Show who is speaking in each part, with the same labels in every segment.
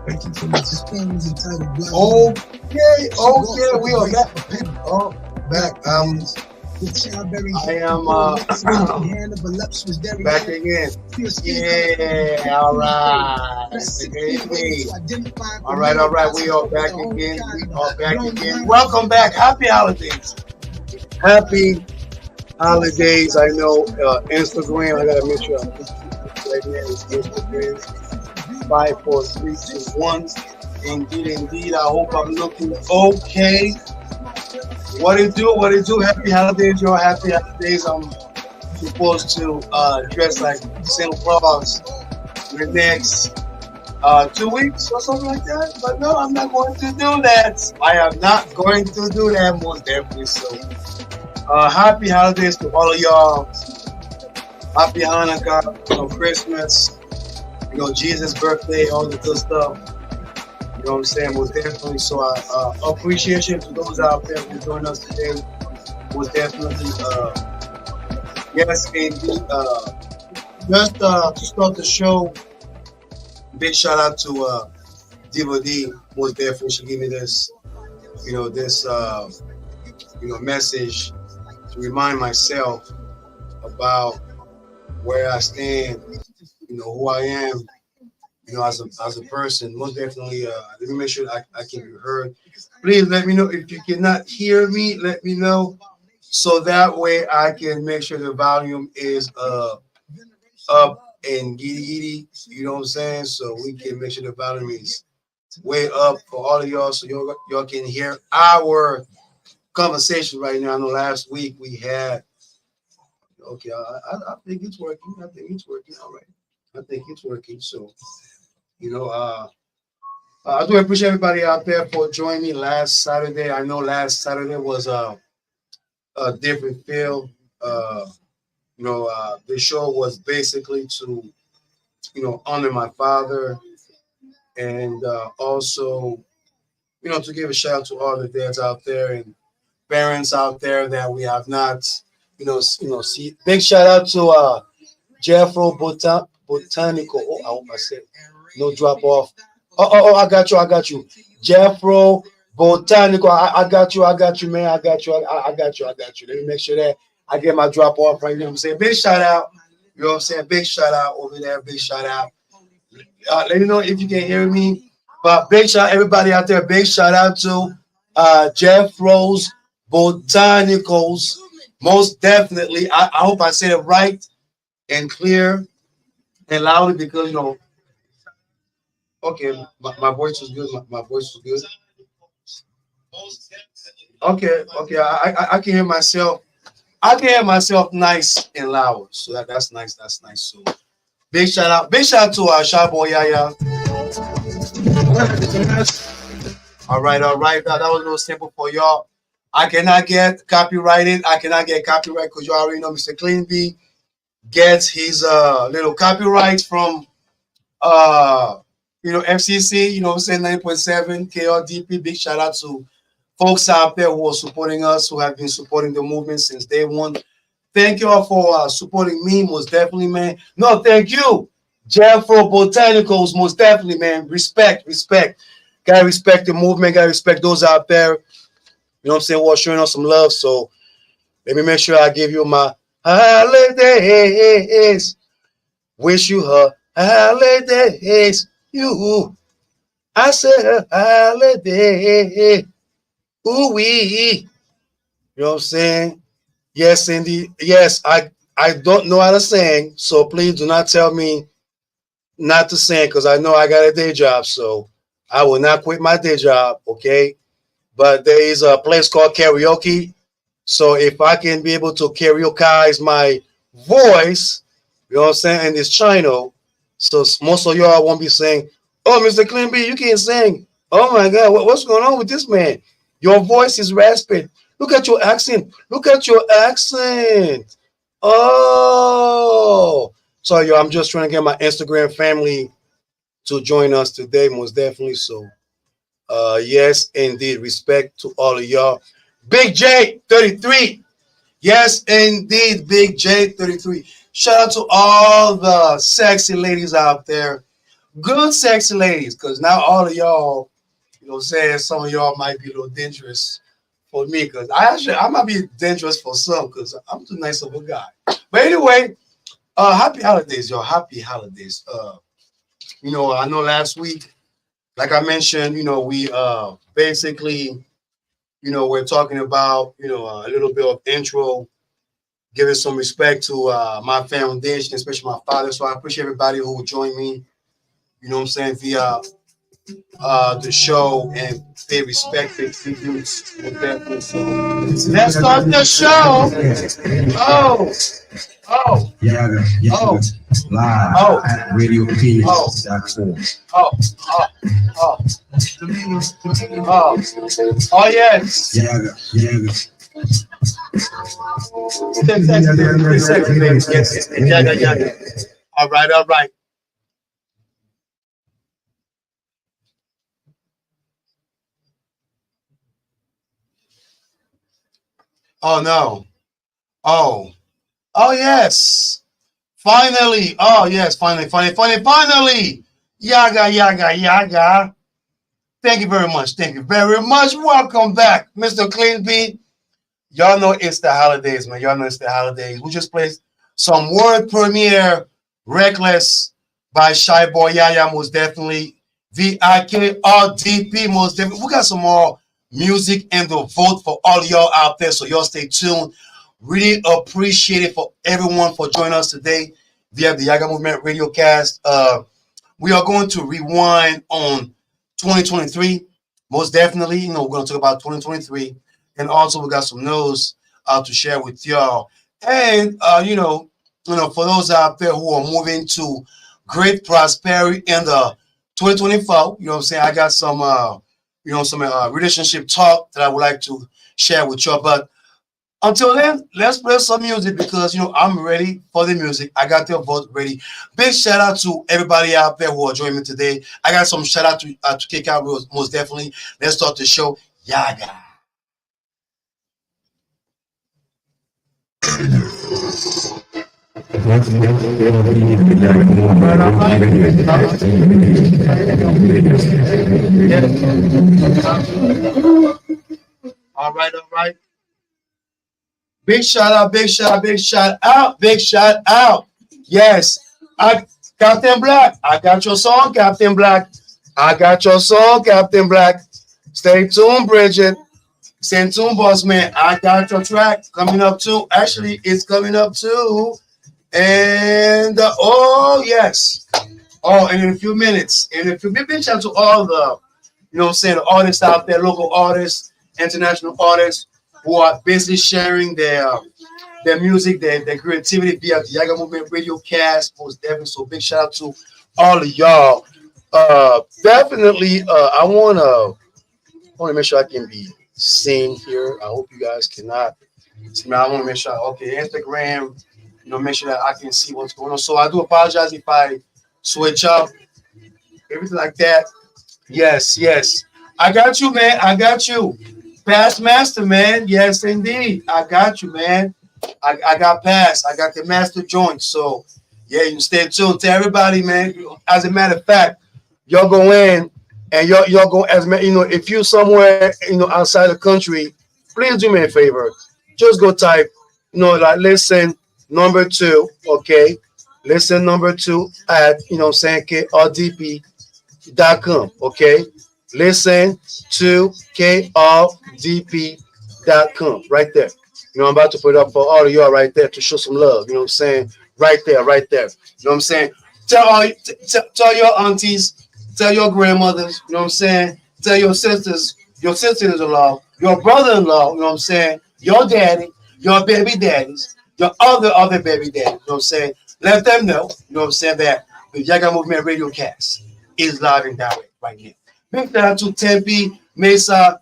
Speaker 1: Okay, we are back. Oh, back. I am back again. Yeah, all right. All right. We are back again. Welcome back. Happy holidays. Happy holidays. I know Instagram. I gotta make sure I'm right now. It's Instagram 54321. Indeed. I hope I'm looking okay. What it do? Happy holidays, y'all. Happy holidays. I'm supposed to dress like Santa Claus in the next 2 weeks or something like that. But no, I'm not going to do that. I am not going to do that, most definitely. So, happy holidays to all of y'all. Happy Hanukkah, Christmas, Jesus' birthday, all the good stuff. You know what I'm saying? Most definitely. So appreciation to those out there who joined us today. Most definitely. Yes, indeed. Just to start the show, big shout out to Diva D. Most definitely, she gave me this, message to remind myself about where I stand, who I am. As a person, most definitely, let me make sure I can be heard. Please let me know if you cannot hear me. Let me know so that way I can make sure the volume is up and giddy. You know what I'm saying? So we can make sure the volume is way up for all of y'all, so y'all can hear our conversation right now. I know last week we had. Okay, I think it's working. I think it's working. All right. I think it's working. So. I do appreciate everybody out there for joining me last Saturday. I know last Saturday was a different feel. The show was basically to, honor my father and also, to give a shout out to all the dads out there and parents out there that we have not, see. Big shout out to Jeffro Botanical. Oh, I hope I said no drop off. Oh, I got you. Jeffro Botanical. I got you, man. I got you. Let me make sure that I get my drop off right now. I'm saying big shout out. You know what I'm saying? Big shout out over there. Big shout out. Let me know if you can hear me. But big shout out everybody out there. Big shout out to Jeffro's Botanicals. Most definitely. I hope I said it right and clear and loudly because okay, my voice was good. My voice was good. Okay. I can hear myself. I can hear myself nice and loud. So that's nice. That's nice. So big shout out to our Shy Boy Yaya. All right. That was a little simple for y'all. I cannot get copyrighted. Because you already know Mr. Clean B gets his little copyrights from FCC, what I'm saying, 9.7 KRDP. Big shout out to folks out there who are supporting us, who have been supporting the movement since day one. Thank you all for supporting me, most definitely, man. No, thank you, Jeffro Botanicals, most definitely, man. Respect. Gotta respect the movement, gotta respect those out there, who are showing us some love. So let me make sure I give you my holidays. Wish you her holidays. I said holiday. Ooh wee. You know what I'm saying? Yes, indeed. Yes, I don't know how to sing, so please do not tell me not to sing because I know I got a day job, so I will not quit my day job, okay? But there is a place called karaoke. So if I can be able to karaoke my voice, you know what I'm saying, in this channel, so most of y'all won't be saying, "Oh, Mr. Clean B, you can't sing." Oh my God, what's going on with this man? Your voice is raspy. Look at your accent. Oh, so yo, I'm just trying to get my Instagram family to join us today, most definitely. So, yes, indeed, respect to all of y'all. Big J 33. Yes, indeed, Big J 33. Shout out to all the sexy ladies out there Good sexy ladies, because now all of y'all, saying some of y'all might be a little dangerous for me, because I might be dangerous for some, because I'm too nice of a guy. But anyway, happy holidays, y'all. Happy holidays. I know last week, like I mentioned, we basically, we're talking about, a little bit of intro, giving some respect to my foundation, especially my father. So I appreciate everybody who will join me, what I'm saying, via the show and pay respect, pay tributes. So let's start the show. Oh, oh,
Speaker 2: Yaggah,
Speaker 1: oh,
Speaker 2: live
Speaker 1: oh,
Speaker 2: at Radiocast.
Speaker 1: oh, oh, oh, oh, oh, yes.
Speaker 2: Yaggah.
Speaker 1: Ten seconds, 3 seconds, baby. Yes, yes, yeah. All right, all right. Oh no. Oh, oh yes. Finally. Oh yes. Finally. Yaga. Thank you very much. Thank you very much. Welcome back, Mr. Cleanbeat. Y'all know it's the holidays, man. Y'all know it's the holidays. We just played some world premiere, Reckless by Shy Boy Yaya, most definitely. VIKRDP, most definitely. We got some more music and the vote for all y'all out there, so y'all stay tuned. Really appreciate it for everyone for joining us today via the Yaga Movement Radiocast. We are going to rewind on 2023, most definitely. We're going to talk about 2023, and also we got some news to share with y'all. And for those out there who are moving to great prosperity in the 2024, what I'm saying, I got some relationship talk that I would like to share with y'all. But until then, let's play some music because I'm ready for the music. I got their vote ready. Big shout out to everybody out there who are joining me today. I got some shout out to kick out most definitely. Let's start the show. Yaga. All right, all right. Big shout out, big shout out, big shout out, big shout out. Yes, I Captain Black. I got your song, Captain Black. I got your song, Captain Black. Stay tuned, Bridget. Stay tuned, boss man. I got your track coming up too. Actually, it's coming up too. And oh yes. Oh, and in a few minutes. And if you big shout out to all the, the artists out there, local artists, international artists who are basically sharing their music, their creativity via the Yaga Movement Radio Cast. Most definitely. So big shout out to all of y'all. Definitely, I want to make sure I can be seen here. I hope you guys cannot see me. I want to make sure. Okay, Instagram. Make sure that I can see what's going on. So I do apologize if I switch up everything like that. Yes, yes. I got you, man. I got you. Past master, man. Yes, indeed. I got you, man. I got past. I got the master joint. So, yeah, you stay tuned to everybody, man. As a matter of fact, y'all go in and y'all go as if you somewhere outside the country, please do me a favor. Just go type, like listen number two, okay? Listen number two at saying KRDP.com, okay? Listen to KRDP.com right there. I'm about to put it up for all of y'all right there to show some love. You know what I'm saying? Right there, right there. You know what I'm saying? Tell your aunties, tell your grandmothers, you know what I'm saying? Tell your sisters-in-law, your brother-in-law, you know what I'm saying? Your daddy, your baby daddies, your other baby daddies, you know what I'm saying? Let them know, you know what I'm saying, that the Yaga Movement Radio Cast is live and direct right now. Big shout out to Tempe, Mesa,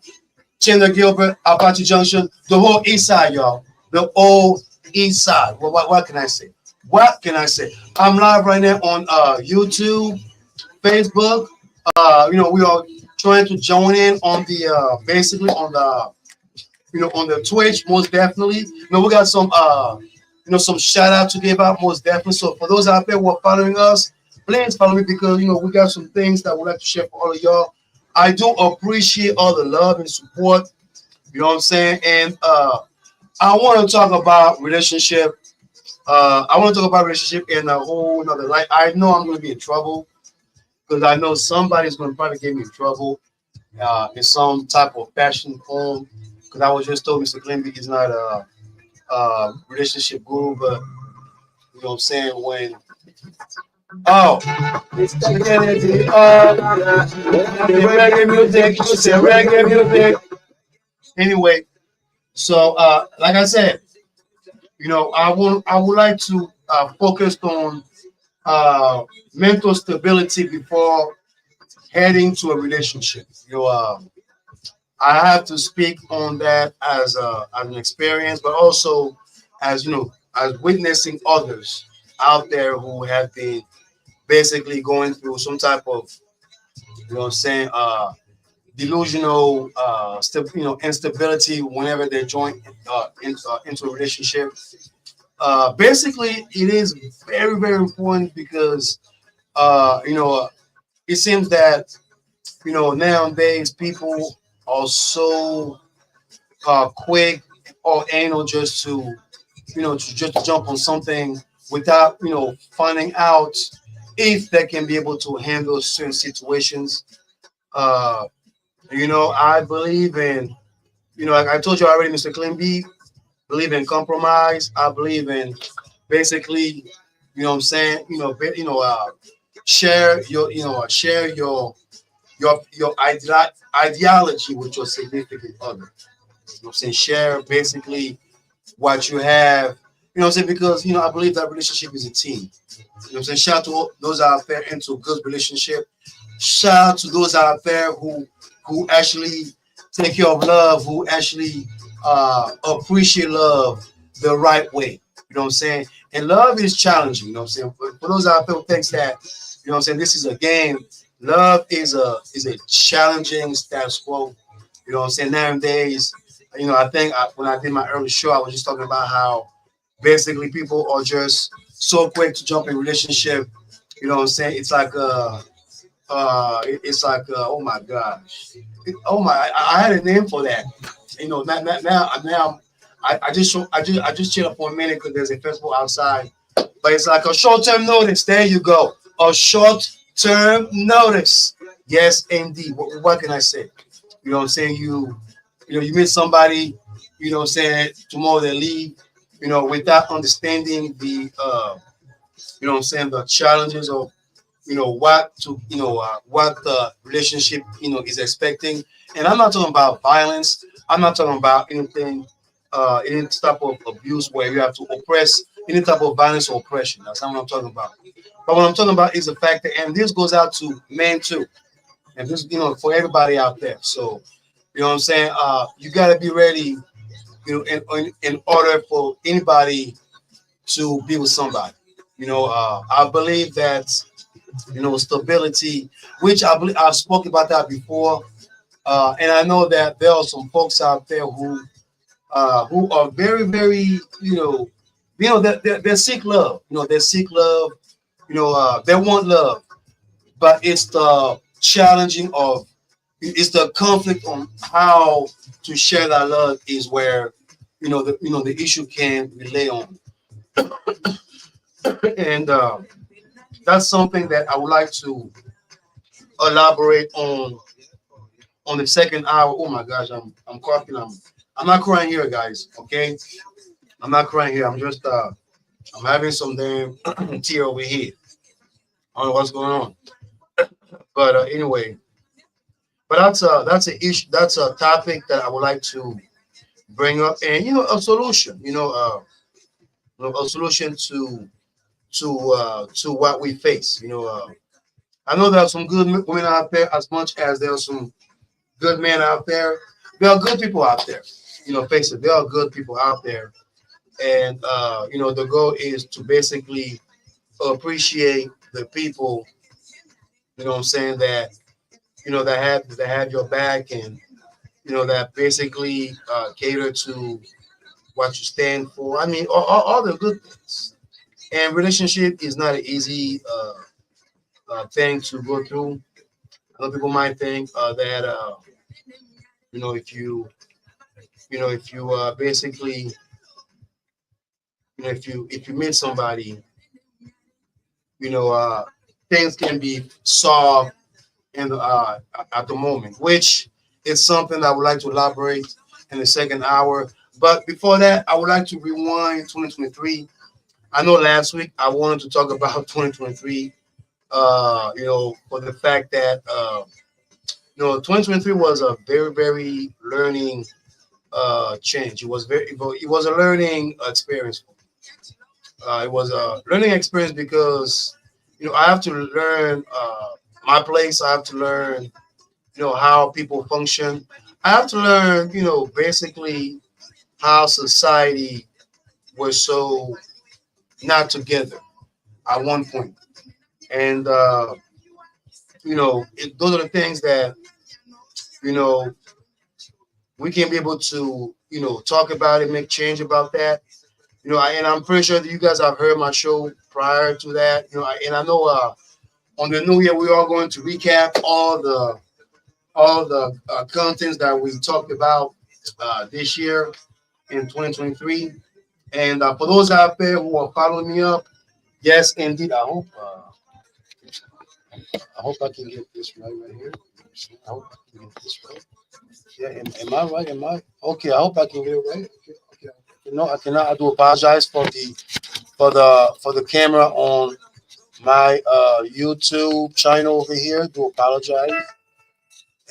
Speaker 1: Chandler Gilbert, Apache Junction, the whole east side, y'all. The whole east side. What can I say? What can I say? I'm live right now on YouTube, Facebook. We are trying to join in on the basically on the on the Twitch, most definitely. We got some some shout out to give out, most definitely. So for those out there who are following us, please follow me because we got some things that I would like to share for all of y'all. I do appreciate all the love and support. You know what I'm saying? And I want to talk about relationship. I want to talk about relationship in a whole another light. I know I'm going to be in trouble because I know somebody's going to probably get me in trouble in some type of fashion form. Because I was just told Mr. Glenby is not a relationship guru, but you know what I'm saying? When oh, it's the energy the reggae music, you say reggae music. Anyway, so like I said, I would like to focus on uh, mental stability before heading to a relationship. I have to speak on that as an experience, but also as as witnessing others out there who have been basically going through some type of what I'm saying delusional instability whenever they're joined into a relationship. Basically, it is very very important because uh, you know it seems that nowadays people are so quick or anal just to just to jump on something without finding out if they can be able to handle certain situations. uh I believe in like I told you already, Mr. Clinby, believe in compromise. I believe in basically what I'm saying, share your share your ideology with your significant other. What I'm saying, share basically what you have. What I'm saying, because I believe that relationship is a team. What I'm saying, shout out to those out there into a good relationship. Shout out to those out there who actually take care of love, who actually appreciate love the right way. You know what I'm saying? And love is challenging. You know what I'm saying? For those out there who thinks that what I'm saying, this is a game. Love is a challenging status quo. You know what I'm saying? Nowadays, I think when I did my early show, I was just talking about how basically people are just so quick to jump in relationship. You know what I'm saying? It's like oh my gosh, oh my, I had a name for that. Now I just chill up for a minute because there's a festival outside, but it's like a short term notice. There you go, a short term notice. Yes, indeed. What can I say? You know what I'm saying? You meet somebody. You know what I'm saying? Tomorrow they leave. Without understanding the what I'm saying, the challenges of what the relationship is expecting. And I'm not talking about violence. I'm not talking about any type of abuse where you have to oppress, any type of violence or oppression. That's not what I'm talking about. But what I'm talking about is the fact that, and this goes out to men too, and this for everybody out there. So what I'm saying, you got to be ready, in order for anybody to be with somebody. I believe that stability, which I believe I've spoken about that before, and I know that there are some folks out there who are very, very, they seek love. They seek love. They want love, but it's the challenging of it's the conflict on how to share that love is where the issue can relay on, and that's something that I would like to elaborate on the second hour. Oh my gosh, I'm coughing. I'm not crying here, guys. Okay, I'm not crying here. I'm just I'm having some damn tear over here. I don't know what's going on, but anyway, but that's a issue. That's a topic that I would like to bring up, and a solution. A solution to what we face. I know there are some good women out there as much as there are some good men out there. There are good people out there. Face it, there are good people out there, and the goal is to basically appreciate the people. What I'm saying, that that have your back, and that basically cater to what you stand for. I mean, all the good things. And relationship is not an easy. thing to go through. A lot of people might think that if if you basically if you meet somebody, you know uh, things can be solved in at the moment, which is something I would like to elaborate in the second hour. But before that, I would like to rewind 2023. I know last week I wanted to talk about 2023. For the fact that 2023 was a very, very learning change. It was a learning experience. It was a learning experience because I have to learn my place. I have to learn how people function. I have to learn basically how society was so not together at one point, and those are the things that you know we can be able to talk about it, make change about that. And I'm pretty sure that you guys have heard my show prior to that. And I know on the new year we are going to recap all the contents that we talked about this year in 2023. And for those out there who are following me up, yes, indeed, I hope I can get this right here. I hope I can get this right. Yeah, am I right? Am I okay? I hope I can get it right. Okay, okay. No, I cannot. I do apologize for the camera on my YouTube channel over here. Do apologize.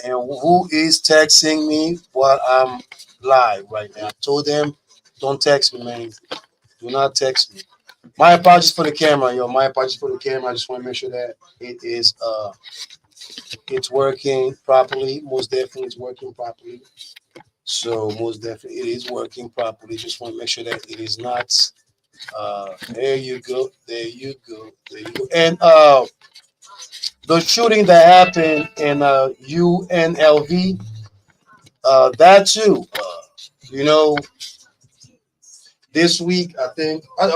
Speaker 1: And who is texting me while I'm live right now? I told them, don't text me, man. Do not text me. My apologies for the camera, yo. My apologies for the camera. I just want to make sure that it's working properly. Most definitely it's working properly. So most definitely it is working properly. Just want to make sure that it is not there you go. There you go. There you go. And the shooting that happened in UNLV, that too. You know, this week I think. I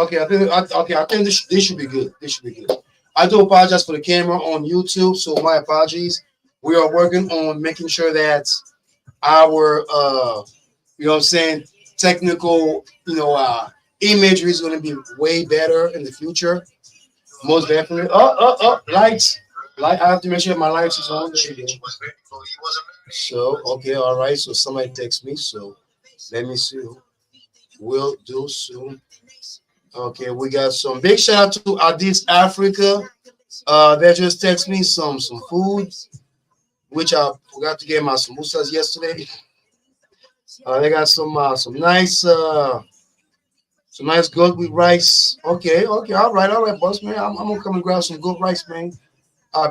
Speaker 1: think this should be good. This should be good. I do apologize for the camera on YouTube, so my apologies. We are working on making sure that our what I'm saying, technical imagery is going to be way better in the future. Most definitely. Lights. Light. I have to make sure my lights is on. There you go. So okay, all right. So somebody text me. So let me see. Will do soon. Okay, we got some big shout out to Addis Africa. They just text me some food, which I forgot to get my samosas yesterday. They got some nice goat with rice. Okay, okay, all right, boss man. I'm gonna come and grab some goat rice, man.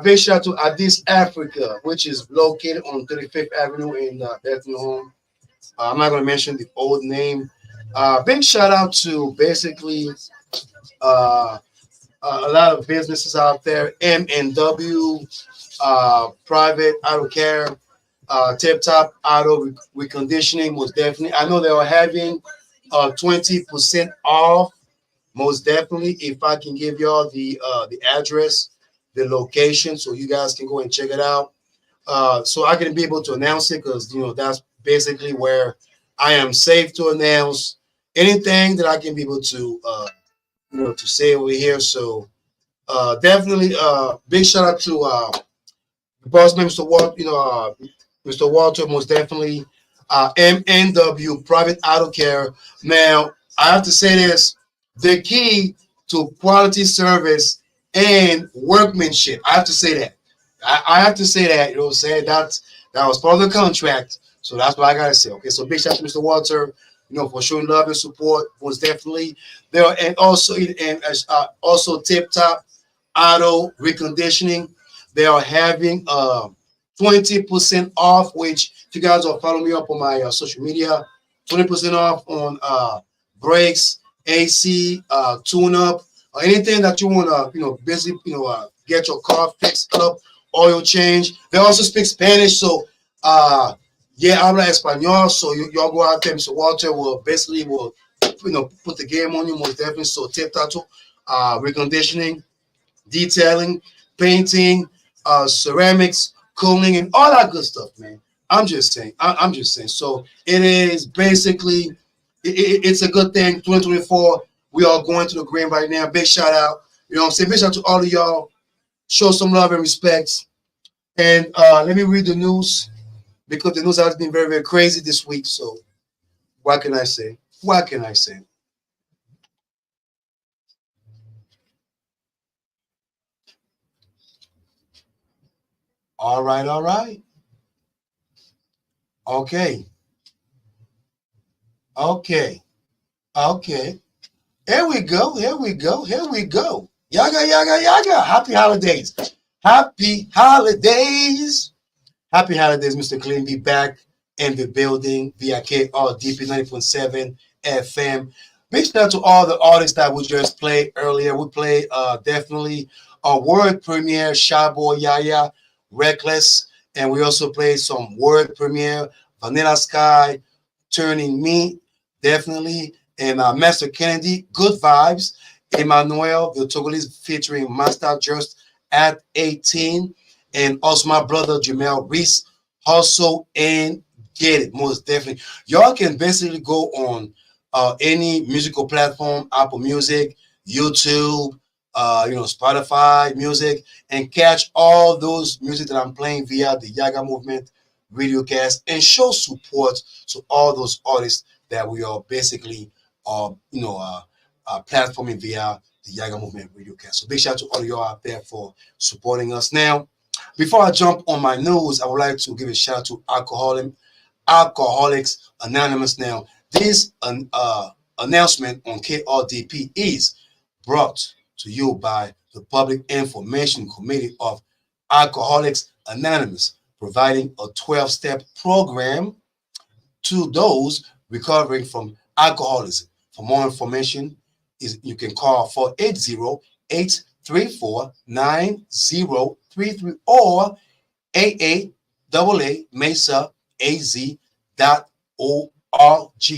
Speaker 1: Big shout out to Addis Africa, which is located on 35th Avenue in Bethlehem. I'm not gonna mention the old name. Big shout out to basically uh, a lot of businesses out there. M&W, Private Auto Care, Tip Top Auto Reconditioning, most definitely. I know they are having 20% off, most definitely. If I can give y'all the address, the location, so you guys can go and check it out. So I can be able to announce it because that's basically where I am safe to announce anything that I can be able to to say over here. So definitely big shout out to boss man, Mr. Walt, Mr. Walter, most definitely. MNW Private Auto Care. Now, I have to say this: the key to quality service and workmanship. I have to say that. I have to say that. You know what I'm saying? That was part of the contract. So that's what I gotta say. Okay. So big shout out to Mr. Walter. For showing love and support. Most definitely. There and also Tip Top Auto Reconditioning. They are having 20% off, which if you guys are following me up on my social media, 20% off on brakes, AC, tune up, or anything that you want to, basically, get your car fixed up, oil change. They also speak Spanish, so yeah, habla español. So y'all go out there, Mr. Walter will put the game on you most definitely. So tip tattoo, reconditioning, detailing, painting, ceramics, cooling, and all that good stuff, man. I'm just saying. I'm just saying. So it is basically, it's a good thing. 2024, we are going to the green right now. Big shout out. You know what I'm saying? Big shout out to all of y'all. Show some love and respect. And let me read the news because the news has been very, very crazy this week. So what can I say? What can I say? All right, all right. Okay, okay, okay. Here we go. Here we go. Here we go. Yaga, yaga, yaga. Happy holidays. Happy holidays. Happy holidays, Mr. Clean. Be back in the building via KRDP 90.7 FM. Big shout out to all the artists that we just played earlier. We played definitely a world premiere, Shabo Yaya, Reckless, and we also played some world premiere, Vanilla Sky, Turning Me, definitely, and Master Kennedy, Good Vibes, Emmanuel, the Togolese featuring Master Just at 18, and also my brother Jamel Reese, also and get it most definitely. Y'all can basically go on any musical platform, Apple Music, YouTube, Spotify music, and catch all those music that I'm playing via the Yaga Movement Radiocast and show support to all those artists that we are basically, platforming via the Yaga Movement Radiocast. So big shout out to all of y'all out there for supporting us. Now, before I jump on my news, I would like to give a shout out to Alcoholics Anonymous. Now, this announcement on KRDP is brought to you by the Public Information Committee of Alcoholics Anonymous, providing a 12-step program to those recovering from alcoholism. For more information, you can call 480-834-9033 or AAAA Mesa AZ.org.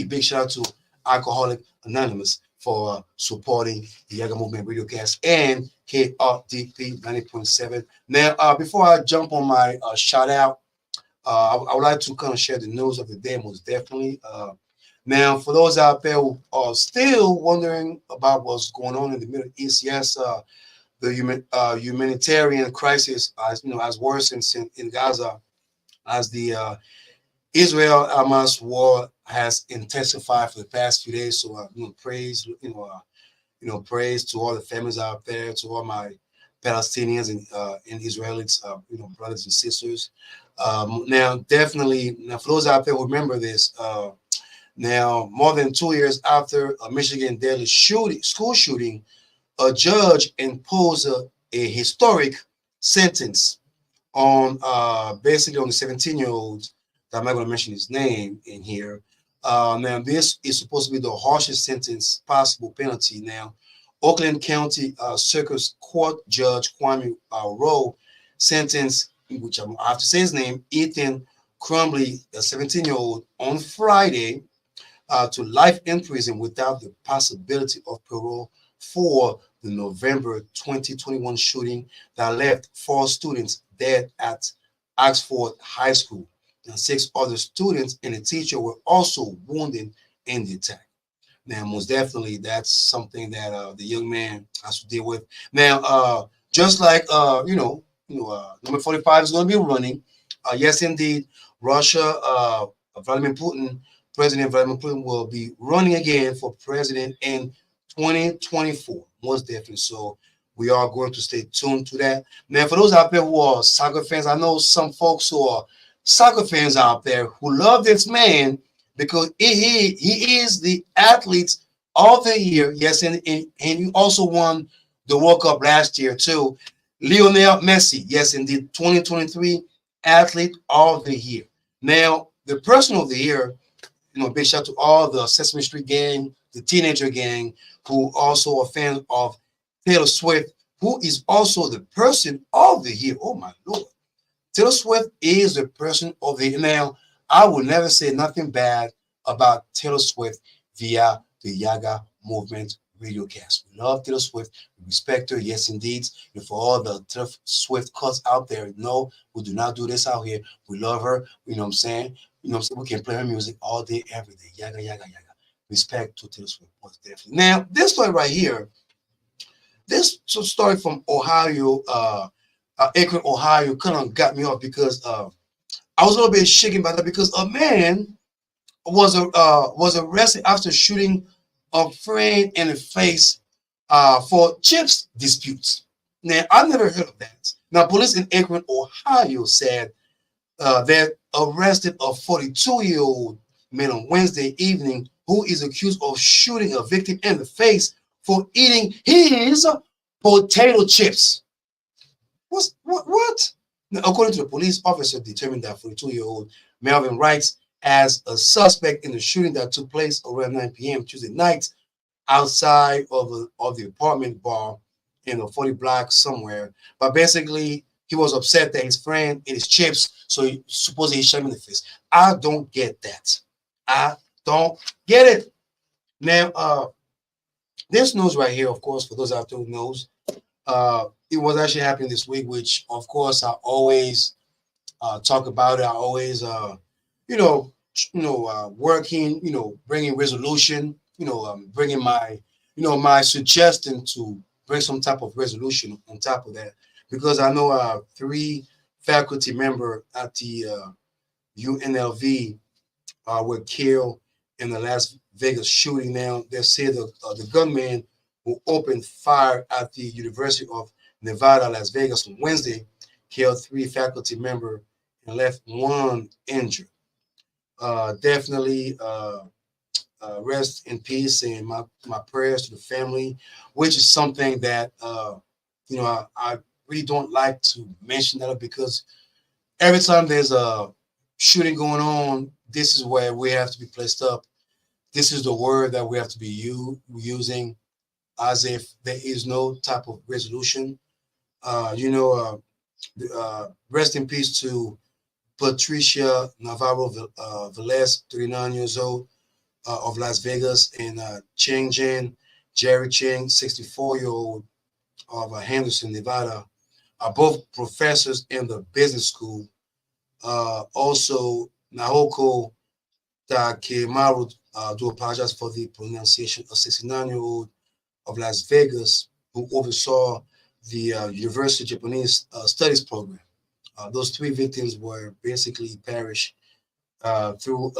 Speaker 1: Big shout out to Alcoholic Anonymous for supporting the Yaga Movement Radiocast and KRDP 90.7. Now, before I jump on my shout out, I would like to kind of share the news of the day most definitely. Now, for those out there who are still wondering about what's going on in the Middle East, yes, the humanitarian crisis has worsened in Gaza as the Israel-Hamas war has intensified for the past few days. So, praise to all the families out there, to all my Palestinians and Israelis, brothers and sisters. Now, definitely, for those out there who remember this, now more than 2 years after a Michigan deadly school shooting, a judge imposed a historic sentence on basically on the 17-year-old. I'm not going to mention his name in here. Now, this is supposed to be the harshest sentence possible penalty. Now, Oakland County Circuit Court Judge Kwame Rowe sentenced, which I have to say his name, Ethan Crumbly, a 17-year-old, on Friday to life in prison without the possibility of parole for the November 2021 shooting that left 4 students dead at Oxford High School. And 6 other students and a teacher were also wounded in the attack. Now, most definitely, that's something that the young man has to deal with. Now, just like number 45 is going to be running. Yes, indeed, Russia, President Vladimir Putin will be running again for president in 2024. Most definitely. So we are going to stay tuned to that. Now, for those out there who are soccer fans, I know some folks who are soccer fans out there who love this man because he is the athlete of the year. Yes, and he also won the World Cup last year too. Lionel Messi, yes, indeed, 2023 athlete of the year. Now, the person of the year, big shout out to all the Sesame Street gang, the teenager gang, who also are fans of Taylor Swift, who is also the person of the year. Oh my Lord. Taylor Swift is the person of the year. Now, I will never say nothing bad about Taylor Swift via the Yaga Movement Radiocast. We love Taylor Swift. We respect her. Yes, indeed. And for all the Taylor Swift cuts out there, no, we do not do this out here. We love her. You know what I'm saying? You know what I'm saying? We can play her music all day, every day. Yaga, yaga, yaga. Respect to Taylor Swift, most definitely. Now, this story right here, this story from Ohio, Akron, Ohio, kind of got me off because I was a little bit shaken by that because a man was arrested after shooting a friend in the face for chips disputes. Now, I've never heard of that. Now, police in Akron, Ohio said they arrested a 42-year-old man on Wednesday evening who is accused of shooting a victim in the face for eating his potato chips. What? Now, according to the police, officer determined that 42-year-old Melvin Wrights as a suspect in the shooting that took place around 9 p.m. Tuesday night outside of the apartment bar in a 40 block somewhere. But basically, he was upset that his friend ate his chips, so he supposedly he shot him in the face. I don't get that. I don't get it. Now, this news right here, of course, for those out there who knows, it was actually happening this week, which of course I always talk about it. I always, you know, working, bringing resolution, bringing my, my suggestion to bring some type of resolution on top of that, because I know three faculty member at the UNLV were killed in the Las Vegas shooting. Now they say the gunman who opened fire at the University of Nevada, Las Vegas on Wednesday killed three faculty members and left one injured. Definitely rest in peace and my prayers to the family, which is something that I really don't like to mention that because every time there's a shooting going on, this is where we have to be placed up. This is the word that we have to be using as if there is no type of resolution. Rest in peace to Patricia Navarro Velez, 39 years old, of Las Vegas, and Cheng Jen, Jerry Cheng, 64-year-old of Henderson, Nevada, are both professors in the business school. Also, Naoko Takemaru, do apologize for the pronunciation, a 69-year-old of Las Vegas who oversaw the University Japanese Studies program. Those three victims were basically perished through,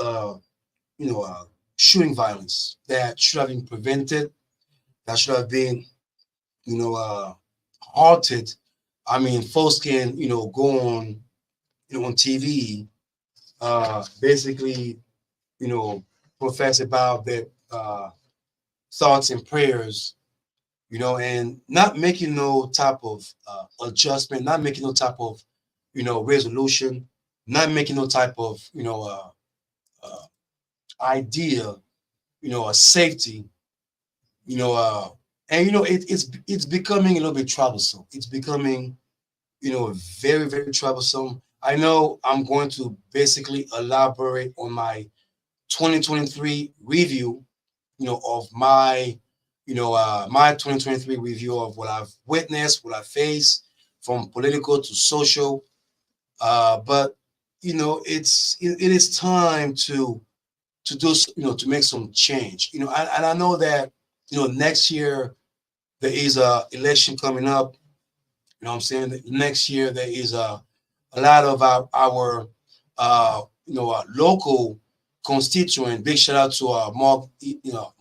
Speaker 1: shooting violence that should have been prevented, that should have been, halted. I mean, folks can, go on, on TV, basically, you know, profess about their thoughts and prayers, and not making no type of adjustment, not making no type of, resolution, not making no type of, uh, idea, a safety, you know, uh, and it's becoming a little bit troublesome. It's becoming, very very troublesome. I know I'm going to basically elaborate on my 2023 review, of my, my 2023 review of what I've witnessed, what I faced, from political to social. But it is time to do, to make some change. And I know that next year there is a election coming up. What I'm saying? Next year there is a lot of our local constituent. Big shout out to Mark,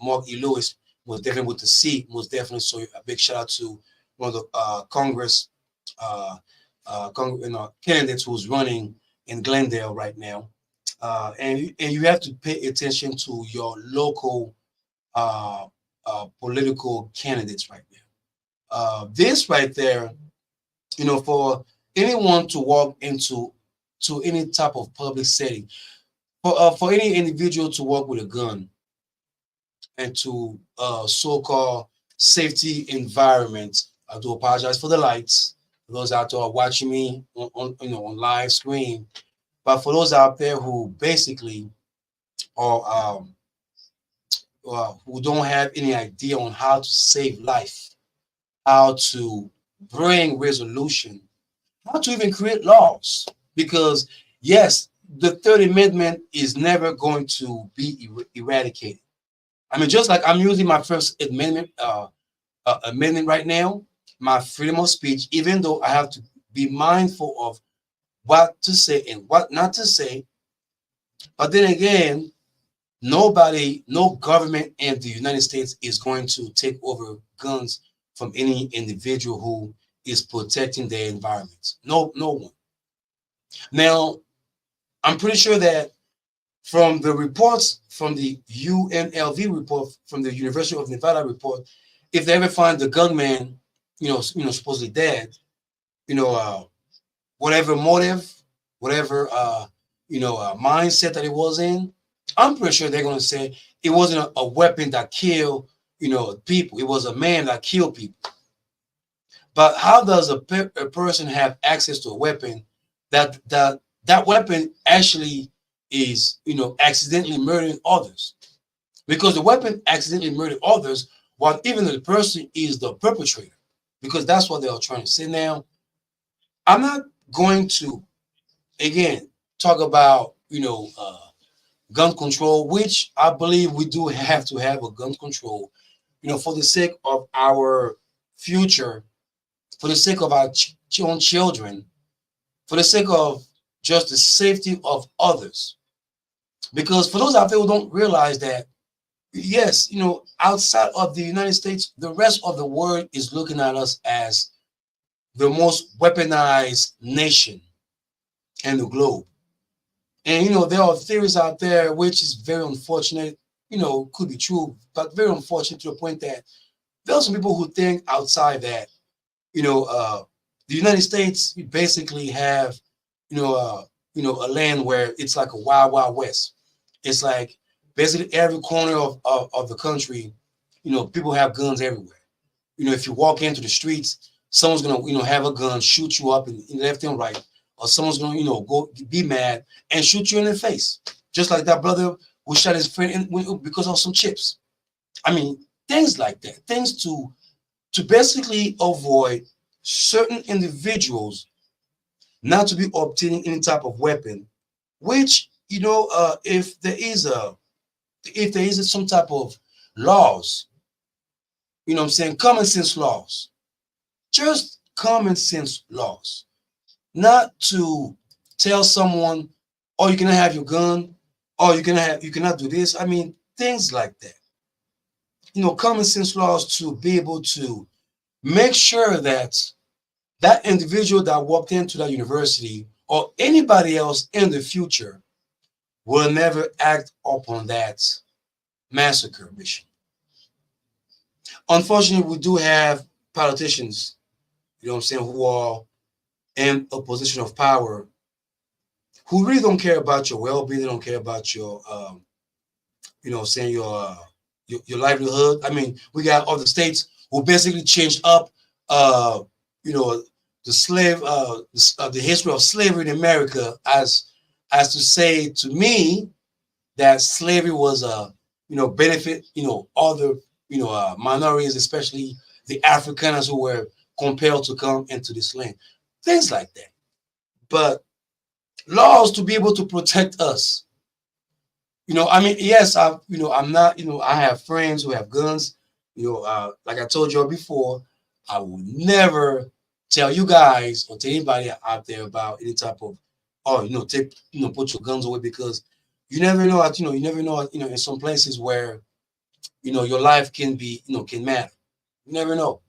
Speaker 1: Mark E. Lewis, most definitely with the seat, most definitely. So a big shout out to one of the Congress candidates who's running in Glendale right now. And you have to pay attention to your local political candidates right now. This right there, for anyone to walk into any type of public setting, for any individual to walk with a gun and to so-called safety environment. I do apologize for the lights. For those out there who are watching me on live screen, but for those out there who basically are
Speaker 3: who don't have any idea on how to save life, how to bring resolution, how to even create laws. Because yes, the Third Amendment is never going to be eradicated. I mean, just like I'm using my First Amendment right now, my freedom of speech, even though I have to be mindful of what to say and what not to say. But then again, nobody, no government in the United States is going to take over guns from any individual who is protecting their environment. No, no one. Now, I'm pretty sure that from the reports from the UNLV report, from the University of Nevada report, if they ever find the gunman, supposedly dead, you know, uh, whatever motive, whatever, mindset that it was in, I'm pretty sure they're going to say it wasn't a weapon that killed, people. It was a man that killed people. But how does a person have access to a weapon that weapon actually is, accidentally murdering others? Because the weapon accidentally murdered others, while even the person is the perpetrator. Because that's what they are trying to say now. I'm not going to again talk about gun control, which I believe we do have to have a gun control, for the sake of our future, for the sake of our own children, for the sake of just the safety of others. Because for those out there who don't realize that, yes, outside of the United States, the rest of the world is looking at us as the most weaponized nation in the globe. And there are theories out there which is very unfortunate, could be true, but very unfortunate to the point that there are some people who think outside that, you know, uh, the United States basically have, a land where it's like a wild, wild west. It's like basically every corner of the country, people have guns everywhere. If you walk into the streets, someone's gonna, have a gun, shoot you up in left and right, or someone's gonna, go be mad and shoot you in the face, just like that brother who shot his friend because of some chips. I mean, things like that, things to basically avoid certain individuals not to be obtaining any type of weapon, which if there is some type of laws, I'm saying common sense laws, just common sense laws, not to tell someone, oh, you cannot have your gun, oh, you cannot do this. I mean, things like that. Common sense laws to be able to make sure that that individual that walked into that university or anybody else in the future will never act upon that massacre mission. Unfortunately, we do have politicians, who are in a position of power who really don't care about your well-being. They don't care about your, saying your livelihood. I mean, we got other states who basically changed up, you know, the the history of slavery in America as to say to me that slavery was a, benefit, other, minorities, especially the Afrikaners who were compelled to come into this land, things like that. But laws to be able to protect us. I mean, yes, I'm not, I have friends who have guns. Like I told you before, I will never tell you guys or tell anybody out there about any type of, oh, take, put your guns away because you never know, you never know, in some places where, your life can be, can matter. You never know.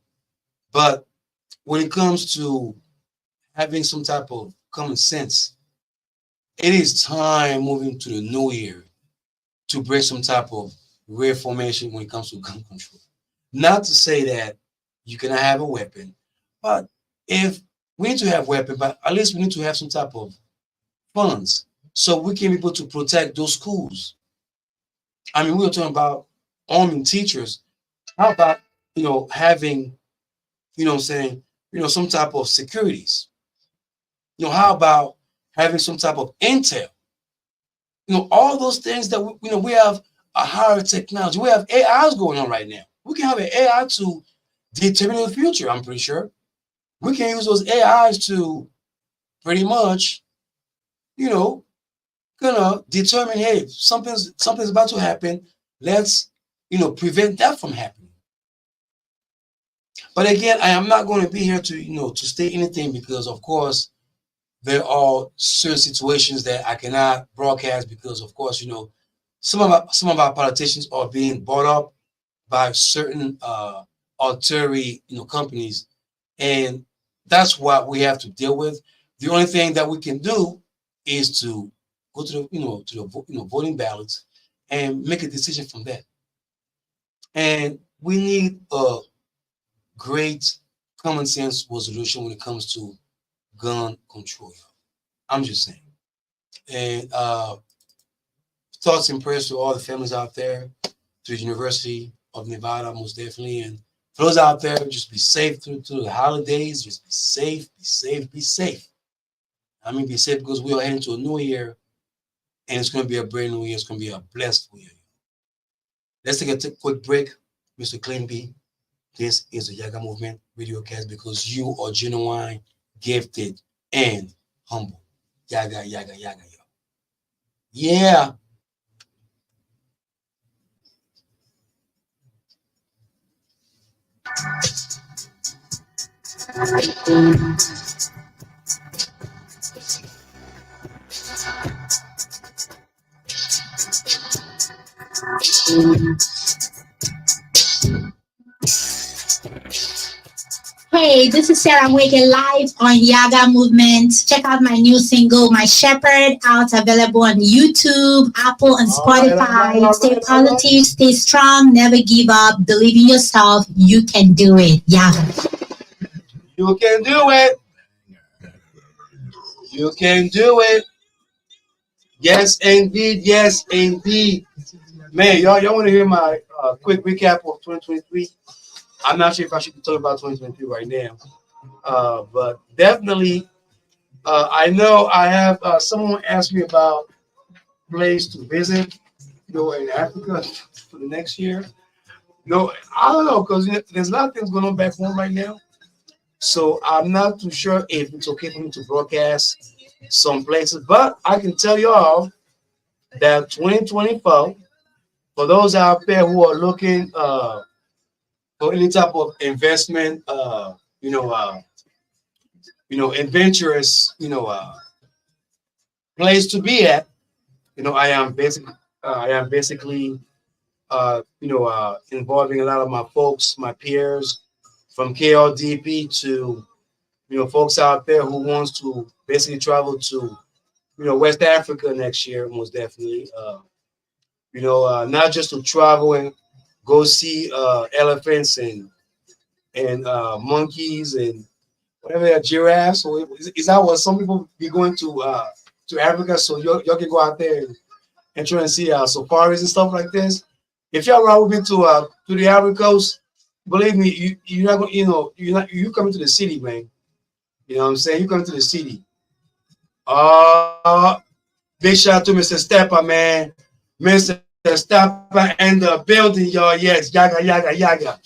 Speaker 3: But when it comes to having some type of common sense, it is time moving to the new year to bring some type of reformation when it comes to gun control. Not to say that you cannot have a weapon, but if we need to have weapon, but at least we need to have some type of funds so we can be able to protect those schools. I mean, we were talking about arming teachers. How about having what I'm saying some type of securities? How about having some type of intel? All those things that we have a higher technology. We have AIs going on right now. We can have an AI to determine the future. I'm pretty sure we can use those AIs to pretty much, you know, gonna determine, hey, something's about to happen. Let's, prevent that from happening. But again, I am not going to be here to, to state anything because, of course, there are certain situations that I cannot broadcast because, of course, some of our politicians are being bought up by certain artillery, companies, and that's what we have to deal with. The only thing that we can do is to go to the, voting ballots and make a decision from that. And we need a great common sense resolution when it comes to gun control. I'm just saying. And thoughts and prayers to all the families out there, to the University of Nevada, most definitely. And for those out there, just be safe through the holidays. Just be safe, be safe, be safe. I mean, be safe because we are heading to a new year, and it's going to be a brand new year. It's going to be a blessed year. Let's take a quick break, Mr. Clean B. This is the Yaggah Movement Radiocast because you are genuine, gifted, and humble. Yaggah, Yaggah, Yaggah, yo. Yeah.
Speaker 4: Hey, this is Sarah Waking live on Yaga Movement. Check out my new single, My Shepherd, out available on YouTube, Apple, and Spotify. Stay positive, stay strong, never give up, believe in yourself. You can do it. Yaga.
Speaker 3: You can do it. You can do it. Yes, indeed. Yes, indeed. Man, y'all want to hear my quick recap of 2023? I'm not sure if I should be talking about 2023 right now, but definitely, I know I have someone asked me about place to visit, in Africa for the next year. No, I don't know because there's a lot of things going on back home right now. So I'm not too sure if it's okay for me to broadcast some places, but I can tell y'all that 2024, for those out there who are looking for any type of investment, adventurous, place to be at, I am basically, involving a lot of my folks, my peers, from KLDP to folks out there who wants to basically travel to West Africa next year, most definitely. Not just to travel and go see elephants and monkeys and whatever, giraffes. So is that what some people be going to Africa? So y'all can go out there and try and see safaris and stuff like this. If y'all ride with me to the Ivory Coast, believe me, you're not going. You coming to the city, man. You know what I'm saying? You come to the city. Uh, Big shout out to Mr. Stepper, man. Mr. Stepper and the building, y'all. Yes, Yaga, Yaga, Yaga.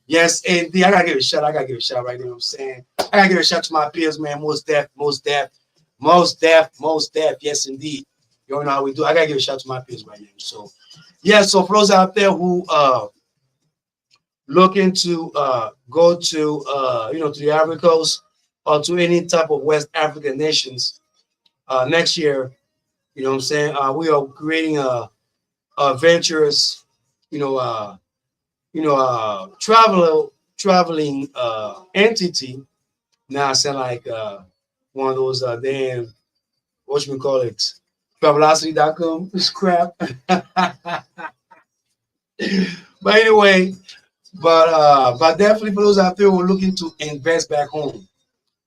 Speaker 3: Yes, indeed. I gotta give a shout. I gotta give a shout right now. You know what I'm saying? I gotta give a shout to my peers, man. Most deaf, most deaf, most deaf, most deaf. Yes, indeed. You all know how we do. I gotta give a shout to my peers right now. So, yeah. So for those out there who looking to go to to the Ivory Coast or to any type of West African nations next year, you know what I'm saying? We are creating a venturous, traveling entity. Now I sound like one of those damn, what you call it, Travelocity.com. It's crap. But anyway, but definitely for those out there who are looking to invest back home,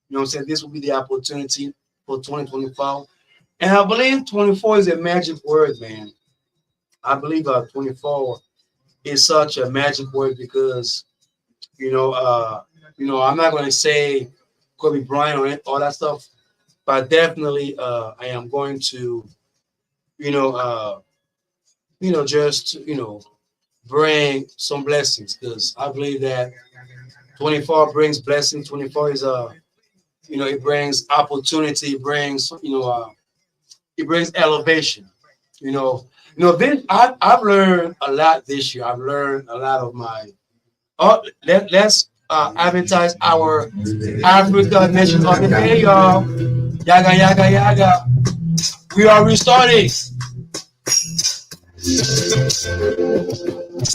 Speaker 3: you know what I'm saying? This will be the opportunity for 2024. And I believe 24 is a magic word, man. I believe 24 is such a magic word because I'm not going to say Kobe Bryant or all that stuff, but definitely I am going to you know just to, bring some blessings, because I believe that 24 brings blessing. 24 is it brings opportunity, it brings, it brings elevation. You know, then I've learned a lot this year. I've learned a lot of my. Oh, let's advertise our Africa Nation of the Day, y'all. Yaga, yaga, yaga. We are restarting.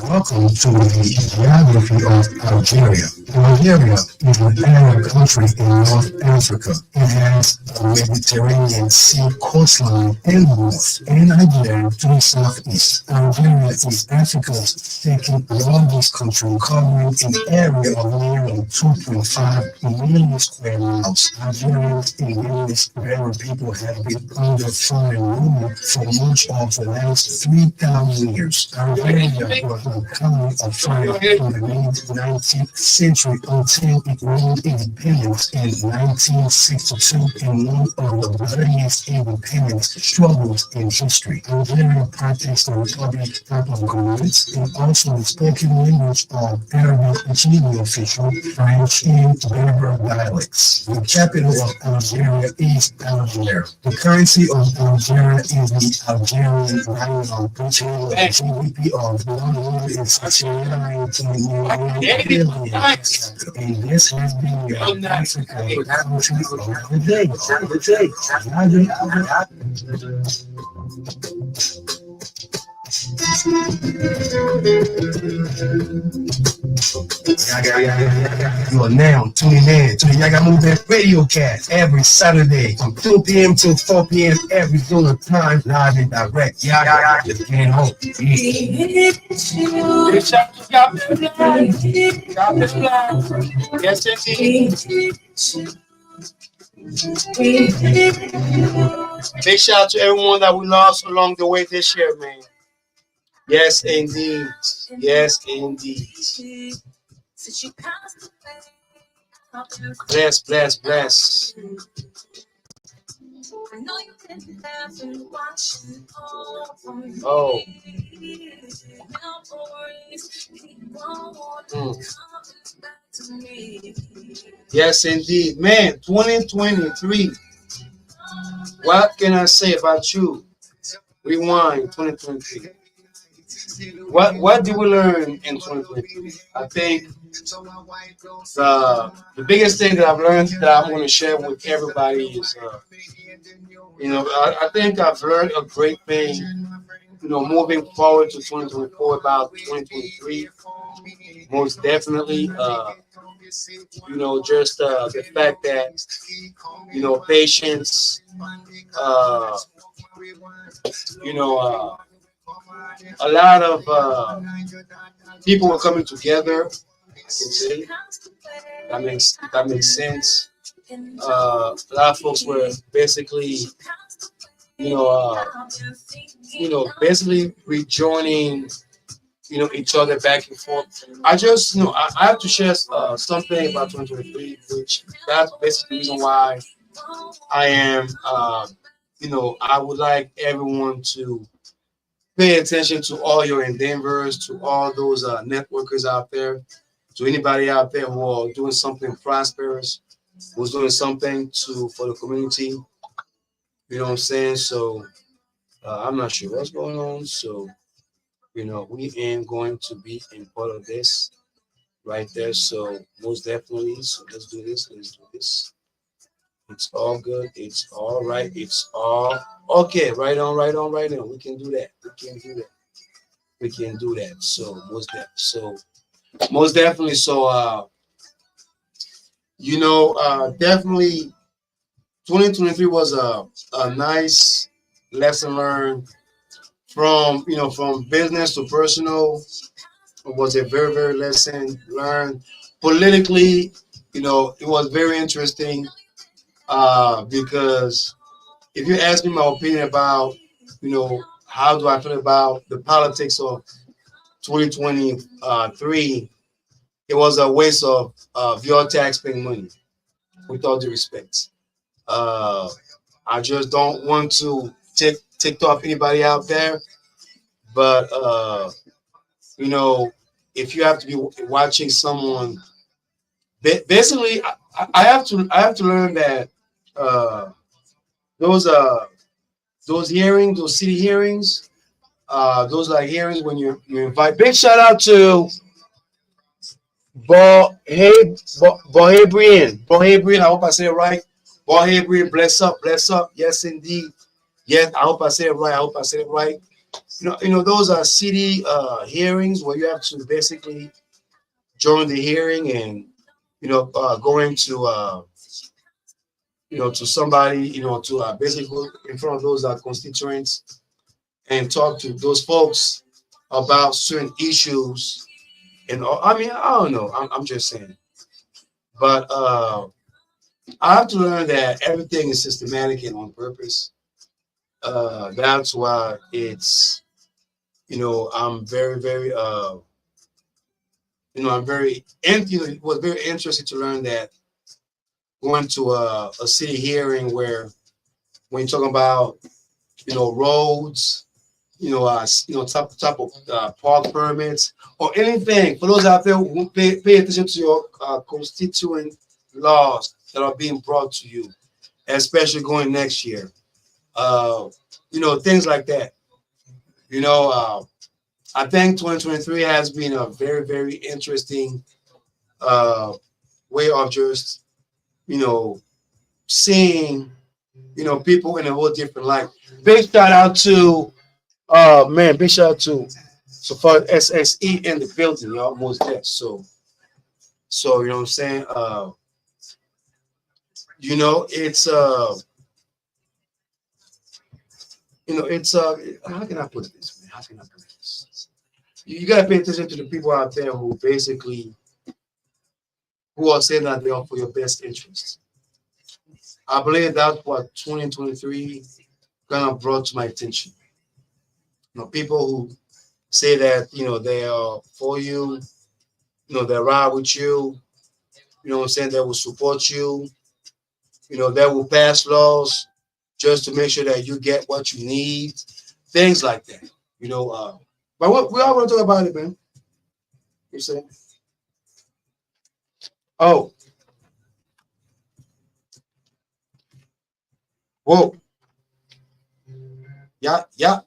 Speaker 2: Welcome to the geography of Algeria. Algeria is an Arab country in North Africa. It has a Mediterranean Sea coastline in the north and Algeria to the southeast. Algeria is Africa's second largest country, covering an area of nearly 2.5 million square miles. Algerians and various Arab people have been under foreign rule for much of the last 3,000 years. Algeria was a colony of France from the mid-19th century until it gained independence in 1962 in one of the bloodiest independence struggles in history. Algeria practiced the Republic of governments and also the spoken language of Arabic Egyptian official, French, and Berber dialects. The capital of Algeria is Algiers. The currency of Algeria is the Algerian dinar, which has a GDP of 169 billion. And this has been your Africa country of the day. You are now tuning in to the Yaggah Movement Radiocast every Saturday from 2 p.m. to 4 p.m. Arizona time, live and direct. Yaggah, just can't hold.
Speaker 3: Yes, indeed. Big shout out to everyone that we lost along the way this year, man. Yes, indeed. Yes, indeed. Bless, bless, bless. Oh. Yes, indeed. Man, 2023. What can I say about you? Rewind 2023. What did we learn in 2023? I think the biggest thing that I've learned that I'm going to share with everybody is, I think I've learned a great thing, moving forward to 2024 about 2023. Most definitely, just the fact that, patience, a lot of people were coming together. I can say that makes sense. A lot of folks were basically, basically rejoining, each other back and forth. I just, I have to share something about 2023, which that's basically the reason why I am, I would like everyone to pay attention to all your endeavors, to all those networkers out there, to anybody out there who are doing something prosperous, who's doing something for the community. You know what I'm saying? So I'm not sure what's going on. So we ain't going to be in part of this right there. So most definitely, so let's do this. Let's do this. It's all good. It's all right. It's all okay. Right on. Right on. Right on. We can do that. We can do that. We can do that. So most definitely. So definitely 2023 was a nice lesson learned from business to personal. It was a very, very lesson learned politically. It was very interesting because if you ask me my opinion about, how do I feel about the politics of 2023, it was a waste of your taxpaying money, with all due respect. I just don't want to tick off anybody out there,
Speaker 1: But you know, if you have to be watching someone, basically, I have to learn that uh, those those hearings, those city hearings, those are hearings when you invite. Big shout out to Bohabrian. I hope I said it right. Bohabrian, bless up. Yes, indeed. Yes, I hope I said it right. I hope I said it right. Those are city hearings where you have to basically join the hearing and going to to somebody, to basically go in front of those constituents and talk to those folks about certain issues. And I mean, I don't know. I'm just saying, but I have to learn that everything is systematic and on purpose. That's why it's I'm very very I'm very and it was very interesting to learn that going to a city hearing where when you're talking about roads, type of park permits or anything. For those out there who pay attention to your constituent laws that are being brought to you, especially going next year. Uh, things like that. You know, uh, I think 2023 has been a very, very interesting uh, way of just, you know, seeing, people in a whole different light. Big shout out to man, big shout out to so far SSE in the building, y'all almost there. So you know what I'm saying? It's it's how can I put this, man? How can I put this? You gotta pay attention to the people out there who basically who are saying that they are for your best interest. I believe that's what 2023 kind of brought to my attention. People who say that, they are for you, they ride with you, what I'm saying, they will support you, they will pass laws just to make sure that you get what you need, things like that, but we all want to talk about it, man. You say, oh, whoa, yeah, yeah,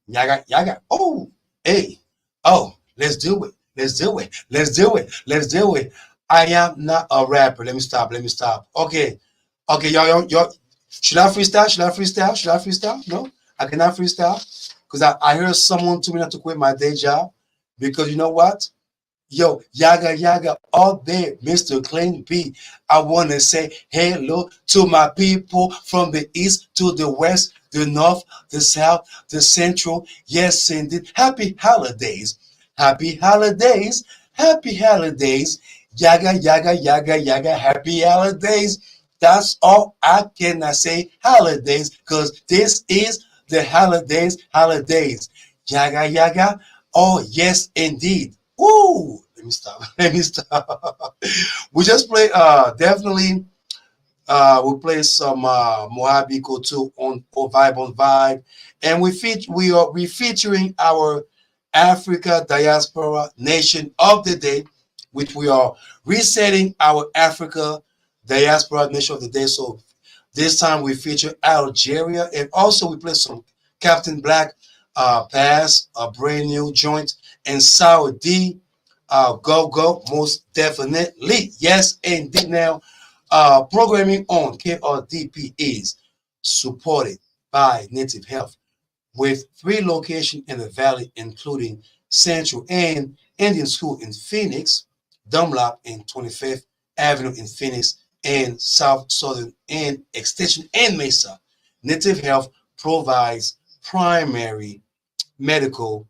Speaker 1: yaga. Oh, hey, oh, let's do it. Let's do it. Let's do it. Let's do it. I am not a rapper. Let me stop. Let me stop. Okay. Okay, y'all. Should I freestyle? Should I freestyle? Should I freestyle? No, I cannot freestyle. Because I heard someone told me not to quit my day job. Because you know what? Yo, Yaga, all day, Mr. Clean B. I want to say hello to my people from the east to the west, the north, the south, the central. Yes, indeed. Happy holidays. Happy holidays. Happy holidays. Yaga. Happy holidays. That's all I can say. Holidays, because this is the holidays. Yaga. Oh, yes, indeed. Ooh, let me stop. Let me stop. We just play definitely we play some Mojave Kotu on Vibe. And we featuring our Africa Diaspora Nation of the Day, which we are resetting our Africa Diaspora Nation of the Day. So this time we feature Algeria, and also we play some Captain Black Pass, a brand new joint, and Saudi go, most definitely. Yes, indeed. Now, programming on KRDP is supported by Native Health with 3 locations in the valley, including Central and Indian School in Phoenix, Dunlop in 25th Avenue in Phoenix, and South Southern and Extension and Mesa. Native Health provides primary medical,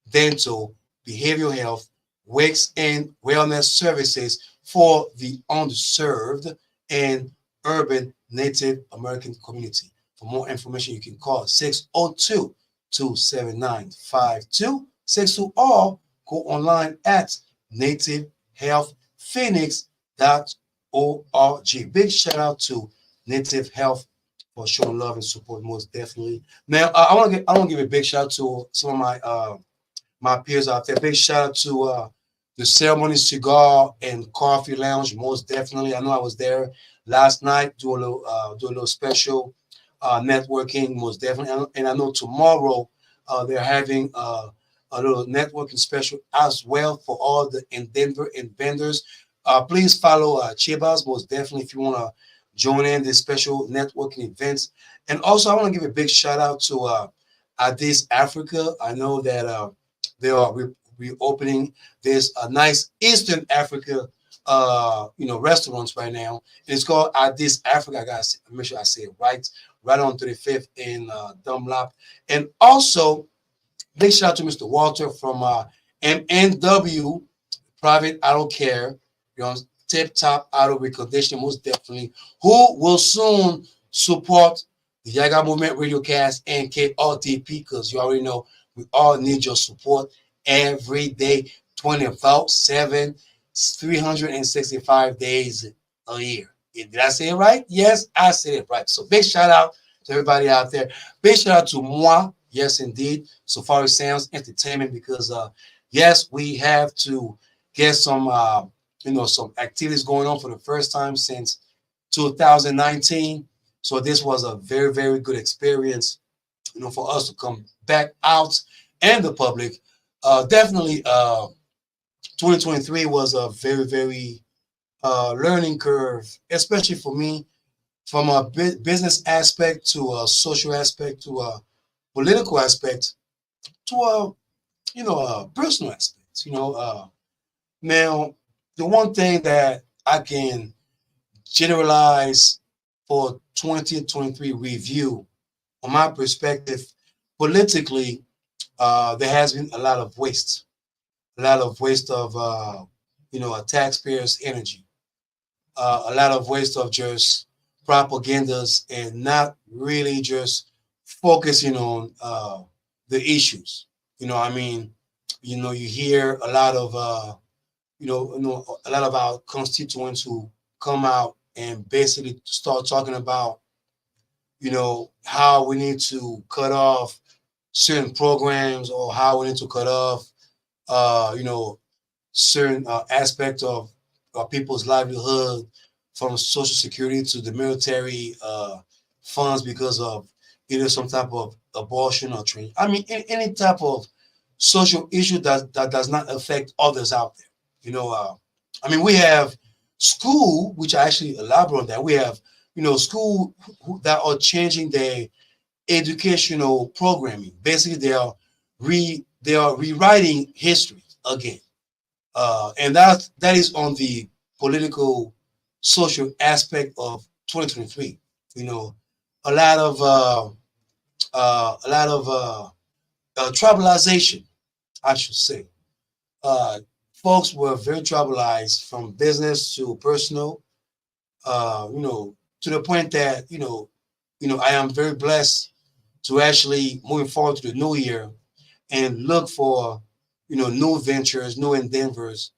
Speaker 1: dental, behavioral health, wakes, and wellness services for the underserved and urban Native American community. For more information, you can call 602 279 5262 or go online at nativehealthphoenix.org. Big shout out to Native Health
Speaker 3: for showing love and support most definitely. Now I want to give a big shout out to some of my peers out there. Big shout out to the Ceremony Cigar and Coffee Lounge most definitely. I know I was there last night do a little special networking most definitely, and I know tomorrow they're having a little networking special as well for all the in Denver and vendors. Please follow Chibas most definitely if you want to join in this special networking events. And also, I want to give a big shout out to Addis Africa. I know that they are reopening this nice Eastern Africa, restaurants right now. And it's called Addis Africa. I got to make sure I say it right on 35th in Dunlop. And also, big shout out to Mr. Walter from MNW Private Auto Care, Tip Top Auto Reconditioning, most definitely, who will soon support the Yaga Movement Radiocast and KRTP, because you already know we all need your support every day, 24/7, 365 days a year. Did I say it right? Yes, I said it right. So big shout out to everybody out there. Big shout out to moi, yes indeed, Safari Sounds Entertainment, because yes, we have to get some some activities going on for the first time since 2019. So this was a very, very good experience, for us to come back out and the public. Definitely, 2023 was a very, very learning curve, especially for me, from a business aspect to a social aspect to a political aspect to a personal aspect. Now, the one thing that I can generalize for 2023 review, from my perspective, politically, there has been a lot of waste of, a taxpayers' energy, a lot of waste of just propagandas and not really just focusing on the issues. I mean, you hear a lot of a lot of our constituents who come out and basically start talking about, how we need to cut off certain programs, or how we need to cut off, certain aspect of people's livelihood, from social security to the military funds, because of either some type of abortion or training. I mean, any type of social issue that does not affect others out there. I mean, we have school, which I actually elaborate on that. We have, school that are changing their educational programming. Basically, they are rewriting history again, and that is on the political, social aspect of 2023. A lot of tribalization, I should say. Uh, Folks were very tribalized from business to personal, to the point that I am very blessed to actually moving forward to the new year and look for new ventures, new endeavors,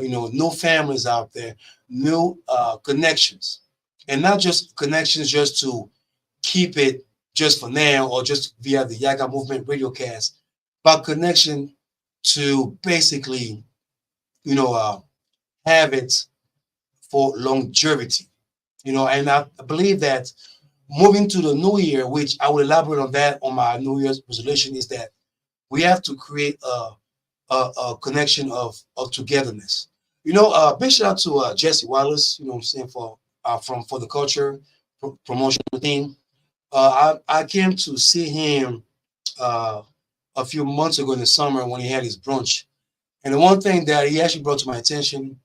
Speaker 3: new families out there, new connections, and not just connections just to keep it just for now or just via the Yaga Movement Radiocast, but connection to basically have it for longevity. And I believe that moving to the new year, which I will elaborate on that on my New Year's resolution, is that we have to create a connection of togetherness. Big shout out to Jesse Wallace, what I'm saying, for the culture promotion team. I came to see him a few months ago in the summer when he had his brunch. And the one thing that he actually brought to my attention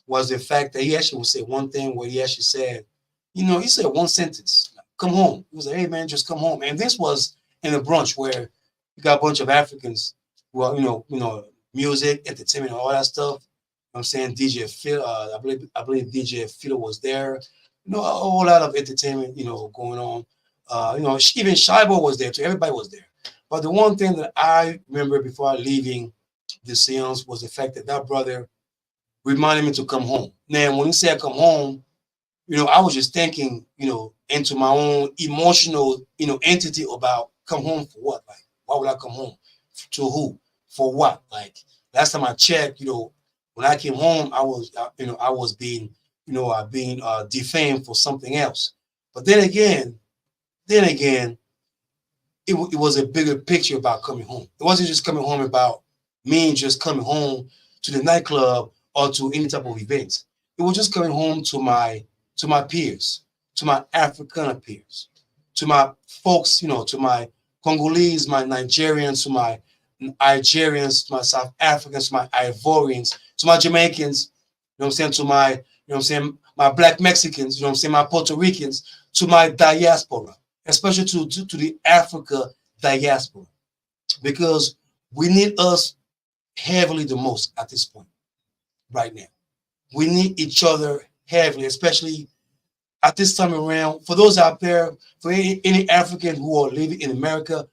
Speaker 3: was the fact that he actually would say one thing where he actually said, he said one sentence, come home. He was like, hey man, just come home. And this was in a brunch where you got a bunch of Africans who are, music, entertainment, all that stuff. I'm saying DJ Phil, I believe DJ Phil was there. A whole lot of entertainment, going on. Even Shibo was there too. Everybody was there. But the one thing that I remember before leaving the seance was the fact that that brother reminded me to come home. Now, when he said come home, I was just thinking, into my own emotional, entity about come home for what? Like, why would I come home? To who? For what? Like last time I checked, when I came home, I was being, being defamed for something else. But then again, it was a bigger picture about coming home. It wasn't just coming home about me just coming home to the nightclub or to any type of events. It was just coming home to my peers, to my African peers, to my folks, to my Congolese, my Nigerians, to my Algerians, to my South Africans, to my Ivorians, to my Jamaicans, what I'm saying, to my, what I'm saying, my Black Mexicans, what I'm saying, my Puerto Ricans, to my diaspora, especially to the Africa diaspora, because we need us heavily the most at this point right now. We need each other heavily, especially at this time around. For those out there, for any African who are living in America,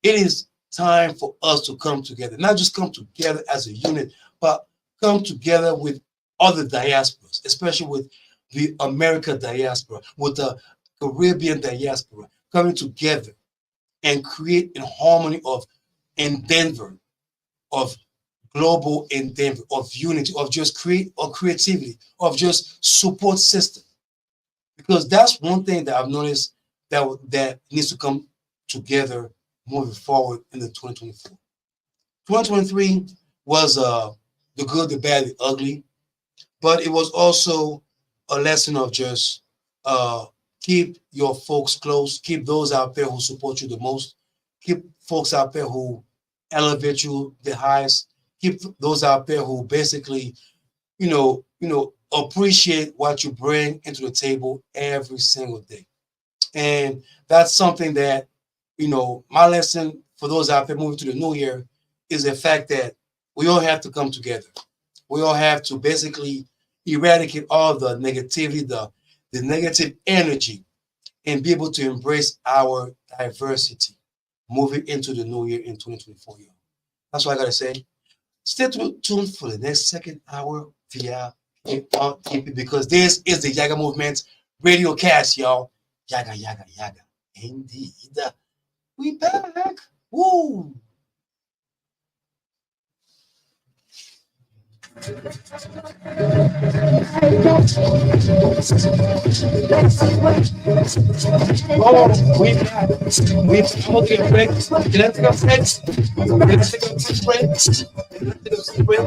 Speaker 3: it is time for us to come together. Not just come together as a unit, but come together with other diasporas, especially with the America diaspora, with the Caribbean diaspora, coming together and create a harmony of endeavor, of global endeavor, of unity, of just creativity, of just support system. Because that's one thing that I've noticed that needs to come together moving forward in the 2024. 2023 was the good, the bad, the ugly, but it was also a lesson of just uh, keep your folks close, keep those out there who support you the most, keep folks out there who elevate you the highest, keep those out there who basically, appreciate what you bring into the table every single day. And that's something that, my lesson for those out there moving to the new year is the fact that we all have to come together. We all have to basically eradicate all the negativity, the negative energy, and be able to embrace our diversity moving into the new year in 2024. Y'all. That's what I gotta say. Stay tuned for the next second hour via KP because this is the Yaggah Movement Radiocast, y'all. Yaggah, Yaggah, Yaggah. Indeed. We back. Woo! Oh, we back. I'm gonna take a break. Can I take a break? Can I take a quick break? Can I take a quick break?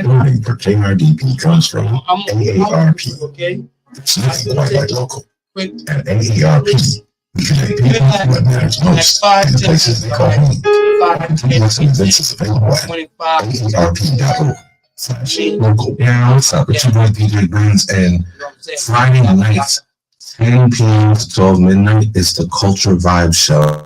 Speaker 2: Money for KRDP comes from AARP.
Speaker 3: Okay.
Speaker 2: It's nothing quite like local.
Speaker 3: Quick.
Speaker 2: At AARP, we connect people to what matters most in the places they call home. Tickets and events is available at aarp.org/local. Now it's opportunity DJ Brands and Friday nights, 10 p.m. to 12 midnight is the Culture Vibe Show.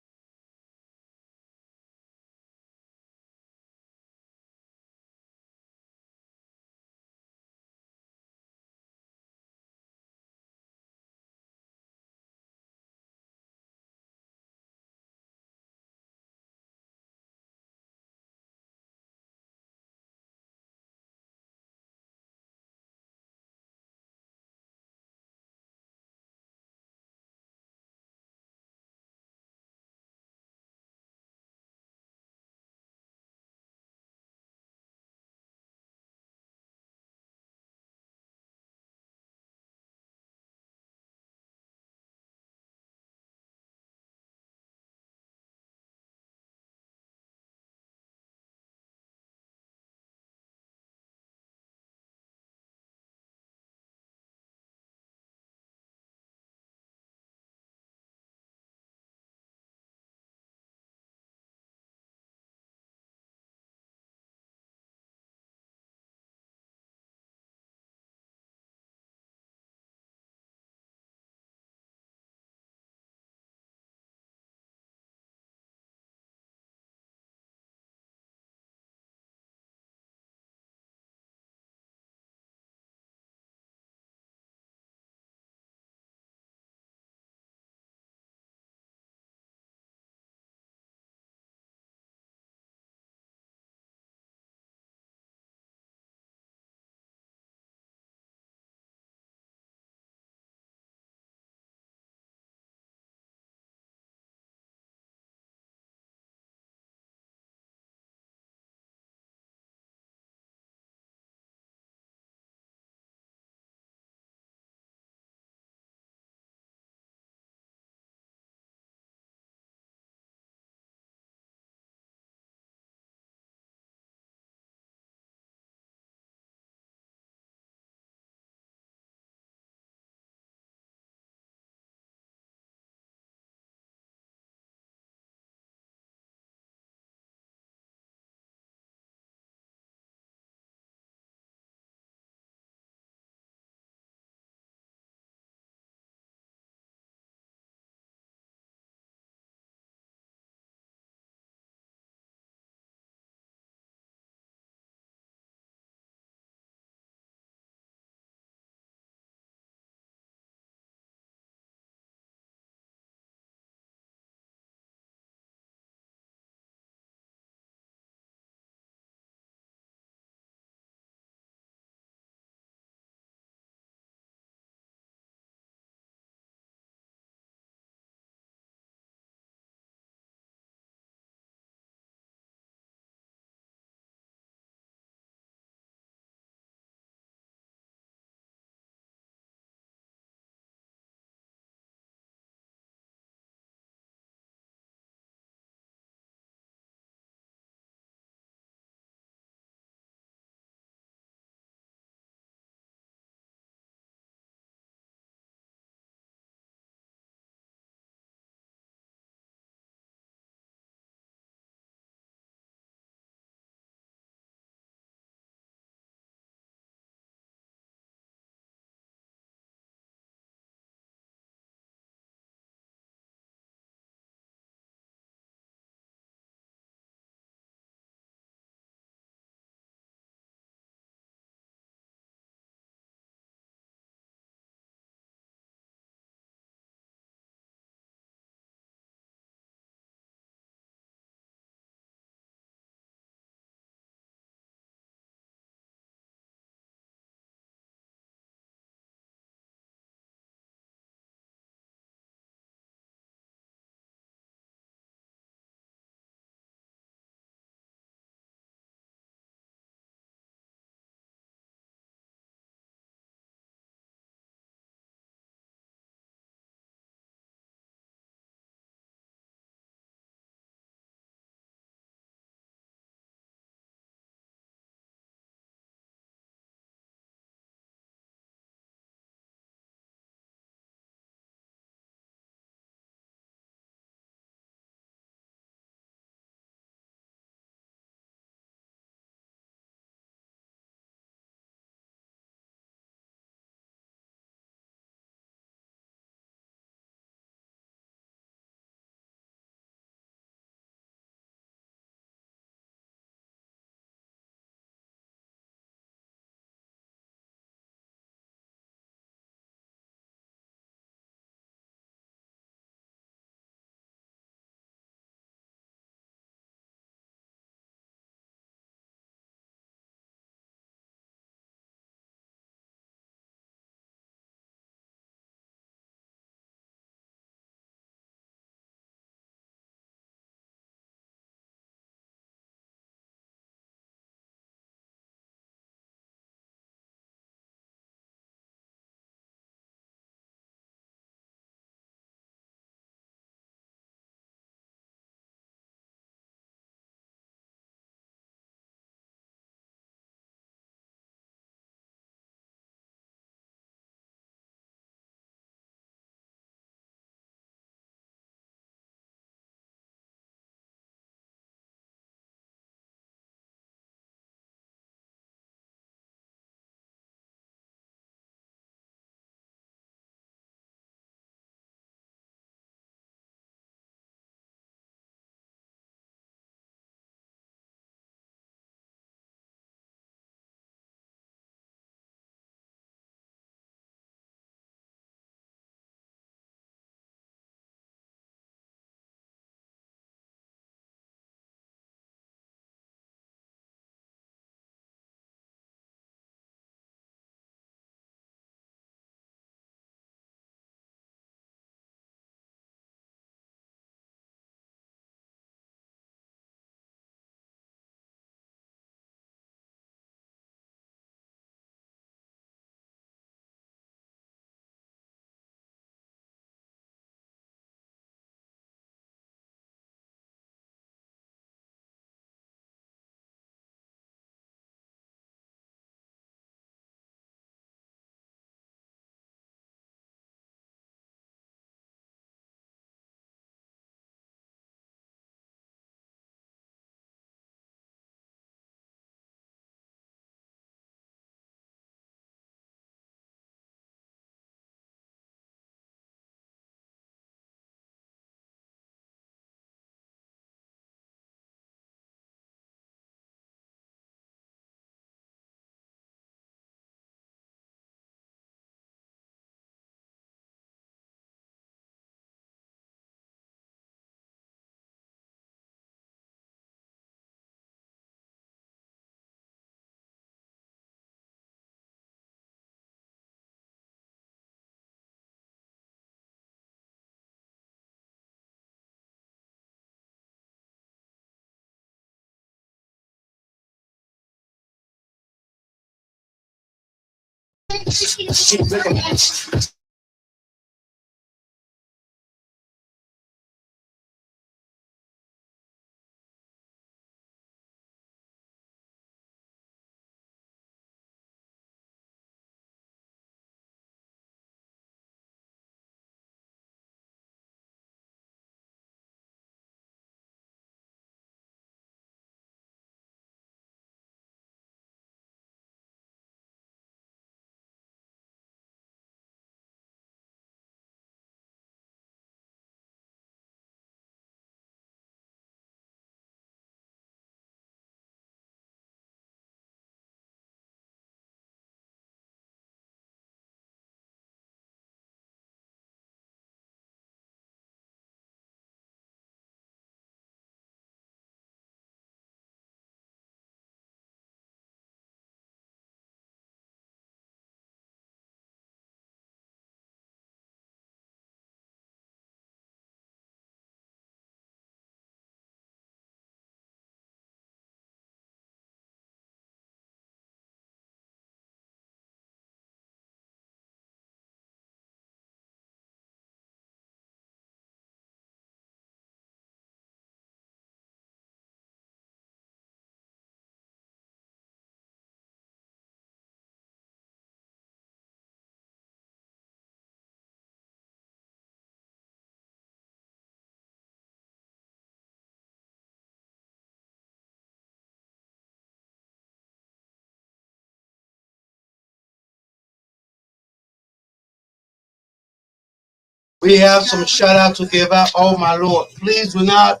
Speaker 1: We have some shout out to give out. Oh my lord. Please do not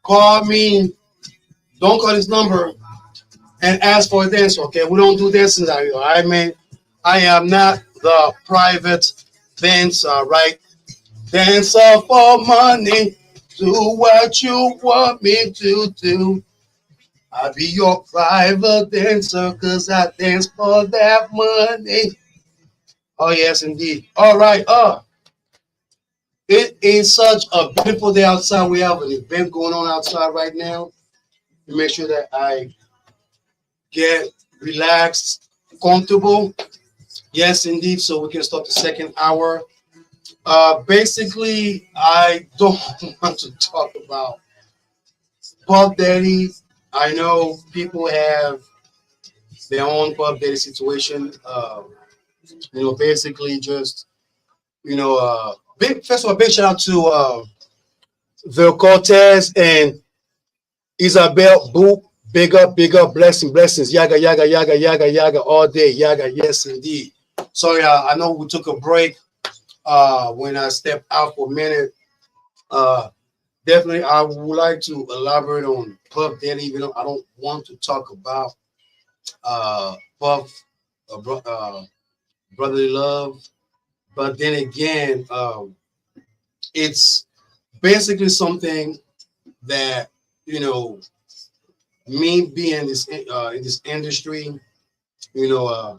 Speaker 1: call me. Don't call this number and ask for a dance, okay? We don't do dances out here. I mean, I am not the private dancer, right? Dancer for money. Do what you want me to do. I'll be your private dancer because I dance for that money. Oh, yes, indeed. All right. It is such a beautiful day outside. We have an event going on outside right now. To make sure that I get relaxed, comfortable. Yes, indeed. So we can start the second hour. Basically, I don't want to talk about Puff Daddy. I know people have their own Puff Daddy situation. Basically just big first of all, big shout out to the Cortez and Isabel Boop. Big up, blessings. Yaga, yaga, yaga, yaga, yaga, all day. Yaga, yes, indeed. Sorry, I know we took a break when I stepped out for a minute. Uh, Definitely, I would like to elaborate on Puff Daddy, even though I don't want to talk about Puff, Brotherly Love. But then again, it's basically something that, you know, me being in this industry, you know, uh,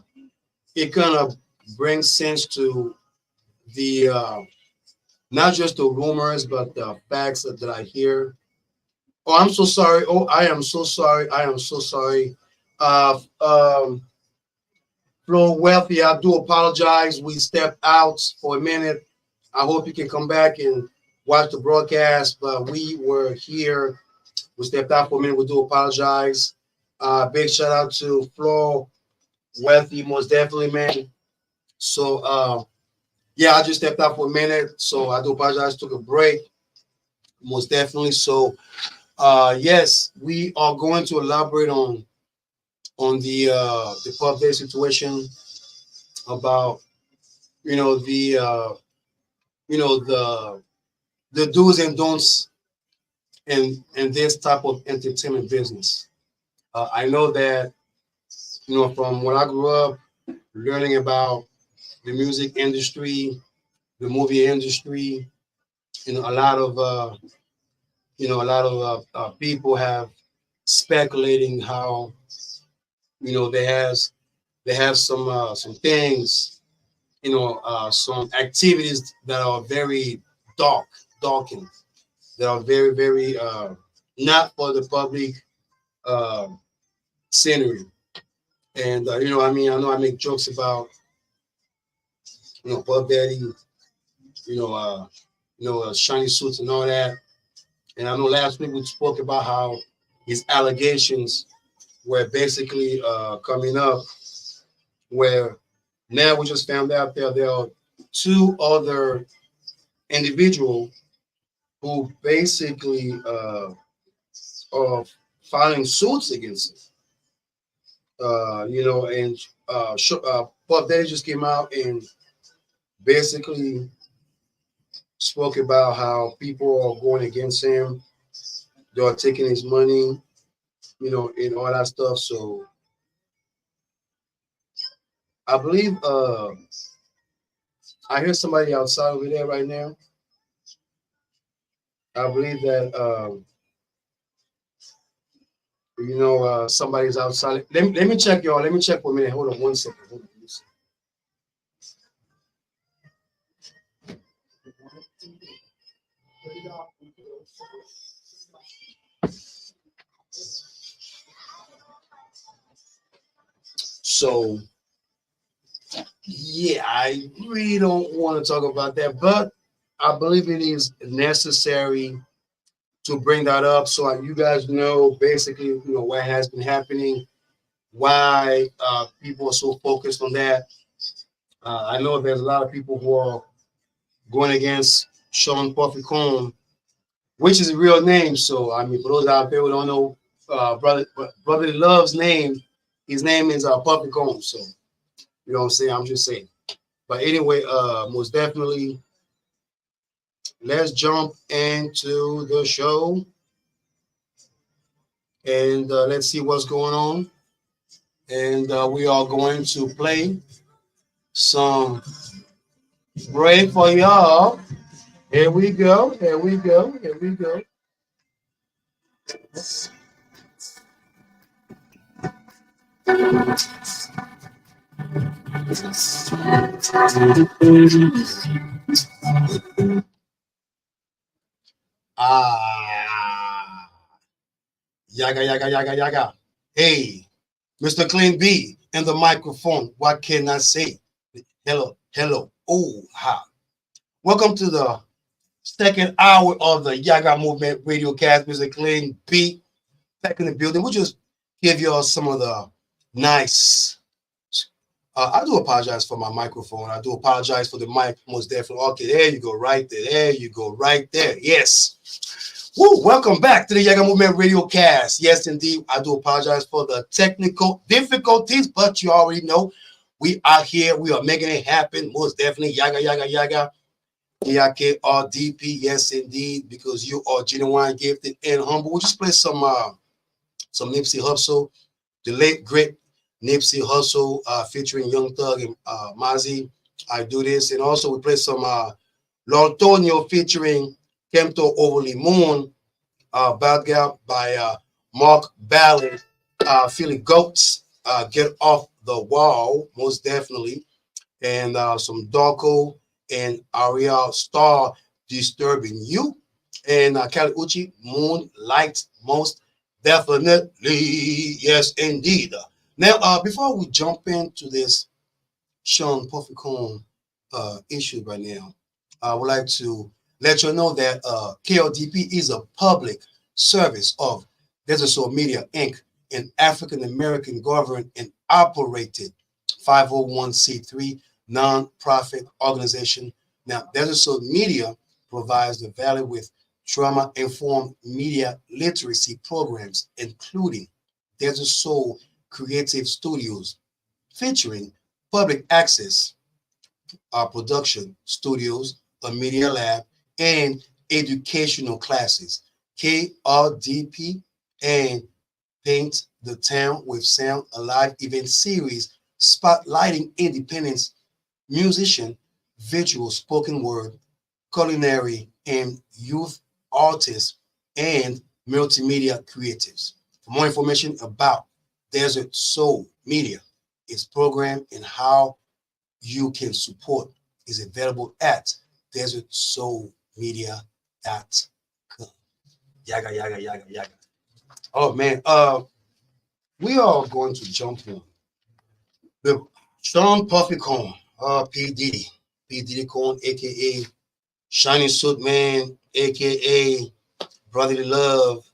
Speaker 1: it kind of brings sense to the not just the rumors, but the facts that I hear. Oh, I'm so sorry. Oh, I am so sorry. I am so sorry. Flo Wealthy, I do apologize. We stepped out for a minute. I hope you can come back and watch the broadcast, but we were here. We stepped out for a minute. We do apologize. Big shout out to Flo Wealthy, most definitely, man. So, yeah, I just stepped out for a minute. So I do apologize. Took a break, most definitely. So, yes, we are going to elaborate on the Puff Day situation about the the do's and don'ts in this type of entertainment business. I know that from when I grew up, learning about the music industry, the movie industry, a lot of people have speculating how they have some things, some activities that are very darkened, that are very, very not for the public uh, scenery. And I know I make jokes about Puff Daddy, shiny suits and all that. And I know last week we spoke about how his allegations were basically coming up, where now we just found out there are two other individuals who basically are filing suits against him. And Puff Daddy just came out and basically spoke about how people are going against him. They are taking his money, and all that stuff. So I believe I hear somebody outside over there right now. I believe that somebody's outside. Let me check, y'all. Let me check for a minute. Hold on one second. Hold on. So yeah, I really don't want to talk about that, but I believe it is necessary to bring that up so you guys know basically what has been happening, why people are so focused on that. I know there's a lot of people who are going against Sean Puffy Combs, which is a real name. So I mean, for those out there who don't know, brother Love's name, his name is Puffy Combs. So you know what I'm saying? I'm just saying. But anyway, most definitely, let's jump into the show and let's see what's going on. And we are going to play some break for y'all. Here we go. Here we go. Here we go. Ah, yaga, yaga, yaga, yaga. Hey, Mr. Clean B and the microphone. What can I say? Hello, hello. Oh, ha. Welcome to the second hour of the Yaggah Movement Radiocast. Mr. Clean B back in the building. We'll just give y'all some of the nice. I do apologize for my microphone. I do apologize for the mic, most definitely. Okay, there you go, right there. There you go, right there. Yes. Woo, welcome back to the Yaggah Movement Radio Cast. Yes, indeed. I do apologize for the technical difficulties, but you already know we are here. We are making it happen. Most definitely. Yaggah, yaggah, yaggah. YAKRDP. Yes, indeed. Because you are genuine, gifted, and humble. We'll just play some Nipsey Hussle, the late great Nipsey Hussle, featuring Young Thug and Mozzie. I do this, and also we play some Lord Tonio featuring Kemto Overly Moon, Bad Girl by Mark Ballard, Philly Goats, Get Off the Wall, most definitely, and some Darko and Ariel Star, Disturbing You, and Kali Uchi, Moonlight, most definitely. Yes, indeed. Now, before we jump into this Sean Puffy Combs issue right now, I would like to let you know that KLDP is a public service of Desert Soul Media Inc., an African American governed and operated 501c3 nonprofit organization. Now, Desert Soul Media provides the Valley with trauma-informed media literacy programs, including Desert Soul Creative Studios, featuring public access production studios, a media lab, and educational classes. KRDP and Paint the Town with Sound, a live event series spotlighting independent musician, visual spoken word, culinary, and youth artists, and multimedia creatives. For more information about Desert Soul Media, its program, and how you can support is available at desertsoulmedia.com. Yaga, yaga, yaga, yaga. Oh man, we are going to jump in
Speaker 3: The Sean Puffy Combs, P. Diddy. P. Diddy Combs, aka Shiny Suit Man, aka Brotherly Love.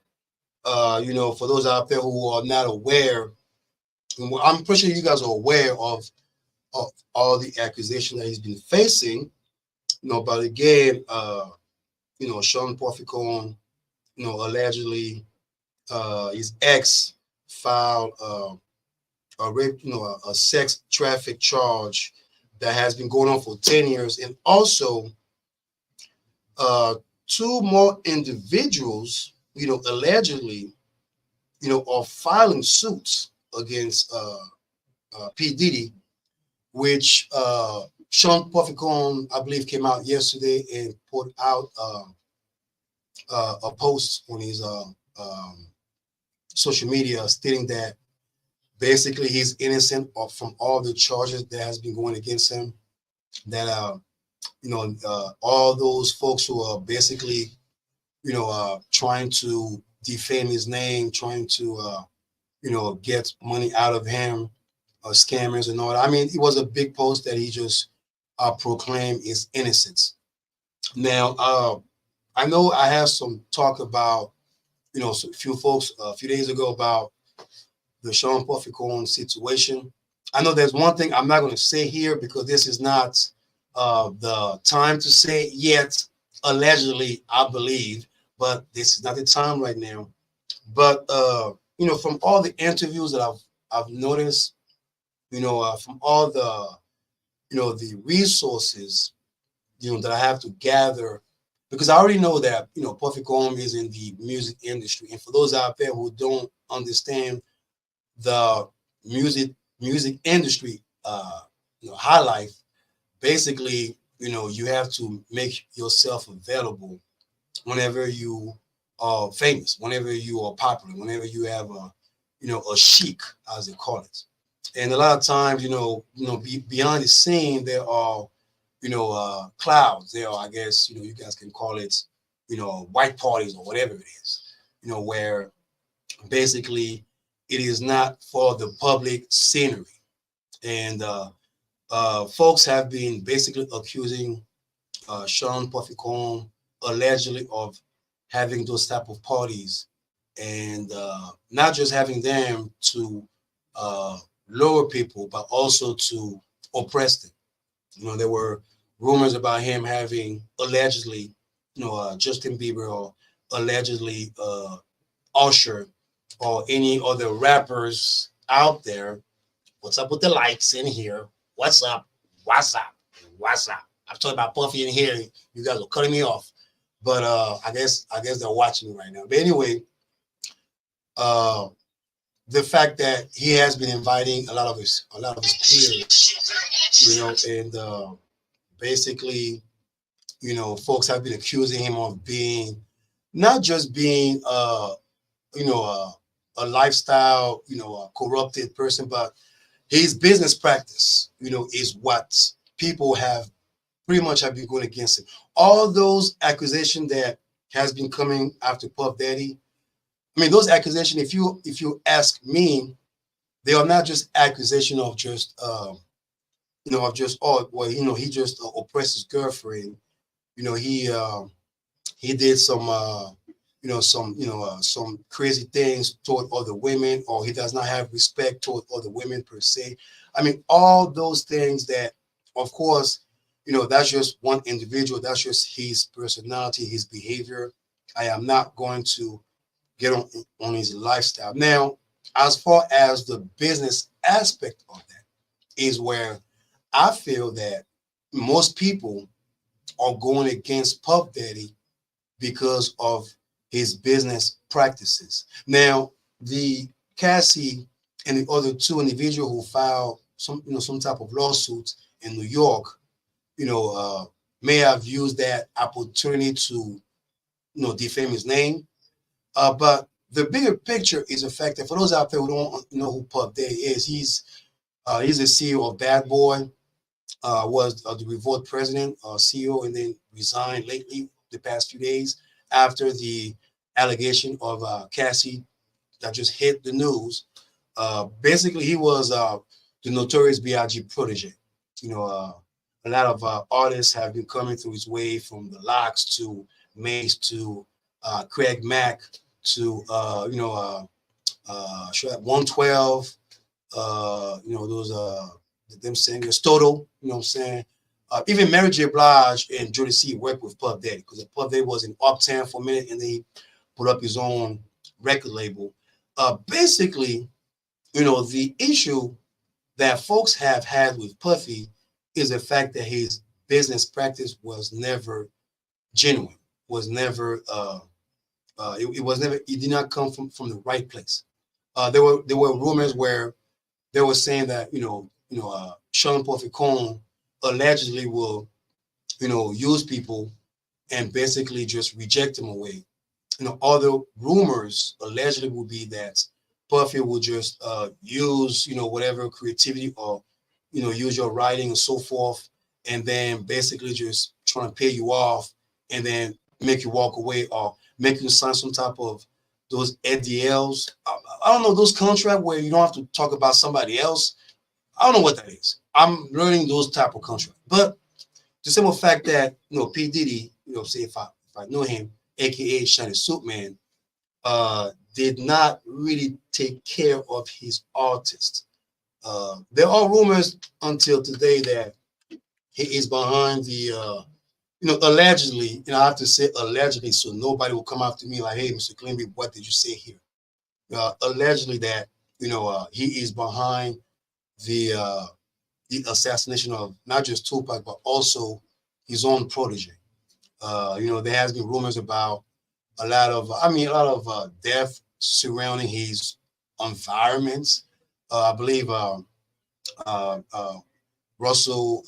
Speaker 3: For those out there who are not aware, I'm pretty sure you guys are aware of all the accusations that he's been facing. But again, Sean Puffy Combs, allegedly, his ex filed a rape, a sex traffic charge that has been going on for 10 years. And also, two more individuals, allegedly, are filing suits against P. Diddy, which Sean Puffy Combs, I believe, came out yesterday and put out a post on his social media stating that basically he's innocent from all the charges that has been going against him. That all those folks who are basically trying to defame his name, trying to get money out of him, scammers and all that. I mean, it was a big post that he just proclaimed his innocence. Now, I know I have some talk about, a few folks a few days ago about the Sean Puffy Combs situation. I know there's one thing I'm not going to say here because this is not the time to say it yet. Allegedly, I believe, but this is not the time right now. But from all the interviews that I've noticed, from all the resources, that I have to gather, because I already know that Puffy Combs is in the music industry, and for those out there who don't understand the music industry, high life, basically, you have to make yourself available whenever you are famous, whenever you are popular, whenever you have a chic, as they call it. And a lot of times, beyond the scene, there are, clouds. There are, I guess, you guys can call it, white parties or whatever it is, where basically it is not for the public scenery. And folks have been basically accusing Sean Puffy Combs allegedly of having those type of parties, and not just having them to lower people, but also to oppress them. There were rumors about him having allegedly, Justin Bieber, or allegedly Usher, or any other rappers out there. What's up with the lights in here? What's up? What's up? What's up? I'm talking about Puffy in here. You guys are cutting me off, but I guess they're watching me right now. But anyway, the fact that he has been inviting a lot of his peers, and basically, folks have been accusing him of being not just being a lifestyle, a corrupted person, but his business practice, is what people have pretty much have been going against him. All those accusations that has been coming after Puff Daddy, I mean, those accusations, if you ask me, they are not just accusation of just he just oppressed his girlfriend. He did some crazy things toward other women, or he does not have respect toward other women per se. I mean, all those things that, of course, that's just one individual. That's just his personality, his behavior. I am not going to get on his lifestyle. Now, as far as the business aspect of that is where I feel that most people are going against Puff Daddy because of his business practices. Now, the Cassie and the other two individuals who filed some type of lawsuits in New York, may have used that opportunity to defame his name. But the bigger picture is the fact that for those out there who don't know who Puff Daddy is, he's the CEO of Bad Boy, was the Revolt president, CEO, and then resigned lately the past few days after the allegation of Cassie that just hit the news. Basically, he was the Notorious B.I.G. protege. You know, a lot of artists have been coming through his way, from the Locks to Mace to Craig Mack to 112. Those them singers, Toto. You know what I'm saying? Even Mary J. Blige and Jody C worked with Puff Daddy, because Puff Daddy was in Uptown for a minute, and then he put up his own record label. Basically, the issue that folks have had with Puffy is the fact that his business practice was never genuine, was never it did not come from the right place. There were rumors where they were saying that Sean Puffy Combs allegedly will use people and basically just reject them away. Other rumors allegedly will be that Puffy will just use whatever creativity, or use your writing and so forth, and then basically just trying to pay you off and then make you walk away, or make you sign some type of those ADLs. I don't know, those contracts where you don't have to talk about somebody else. I don't know what that is. I'm learning those type of contracts. But the simple fact that P. Diddy, say if I know him, aka Shiny Soup Man, did not really take care of his artists. There are rumors until today that he is behind the allegedly, I have to say allegedly, so nobody will come after me like, hey, Mr. Clemby, what did you say here? Allegedly that he is behind the assassination of not just Tupac but also his own protege. There has been rumors about a lot of death surrounding his environments. I believe Russell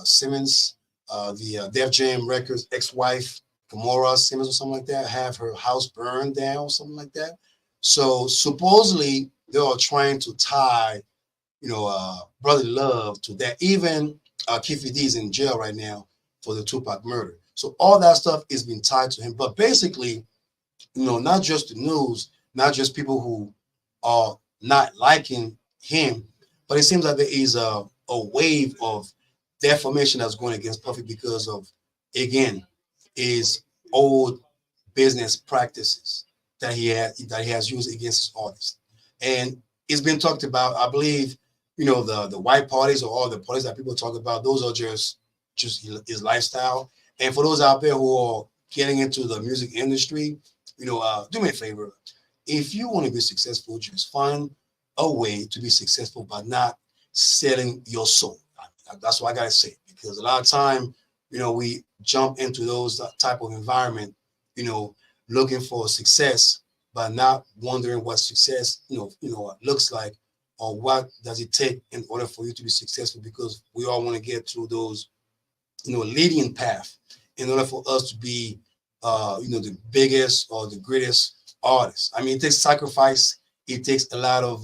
Speaker 3: Simmons, the Def Jam Records ex-wife, Gamora Simmons or something like that, have her house burned down, something like that. So supposedly they are trying to tie, brotherly love to that. Even Keefe D is in jail right now for the Tupac murder. So all that stuff is being tied to him. But basically, not just the news, not just people who are not liking him, but it seems like there is a wave of defamation that's going against Puffy because of, again, his old business practices that he has used against his artists. And it's been talked about, I believe, the white parties or all the parties that people talk about, those are just his lifestyle. And for those out there who are getting into the music industry, do me a favor. If you want to be successful, just find a way to be successful by not selling your soul. That's what I gotta say, because a lot of time, we jump into those type of environment, looking for success, but not wondering what success, looks like, or what does it take in order for you to be successful. Because we all want to get through those, leading path in order for us to be, the biggest or the greatest artist. I mean, it takes sacrifice. It takes a lot of,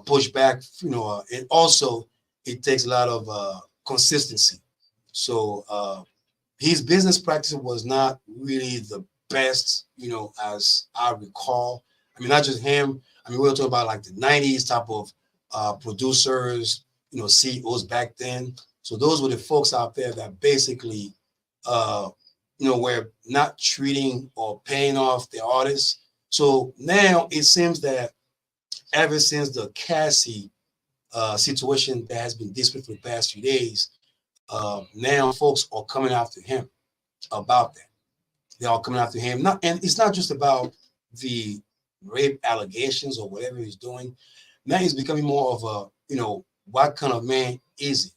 Speaker 3: pushback, and also it takes a lot of consistency. So his business practice was not really the best, as I recall. I mean, not just him. I mean, we were talking about like the 90s type of producers, CEOs back then. So those were the folks out there that basically, were not treating or paying off their artists. So now it seems that ever since the Cassie situation that has been disputed for the past few days, now folks are coming after him about that. They're all coming after him. And it's not just about the rape allegations or whatever he's doing. Now he's becoming more of a, what kind of man is he,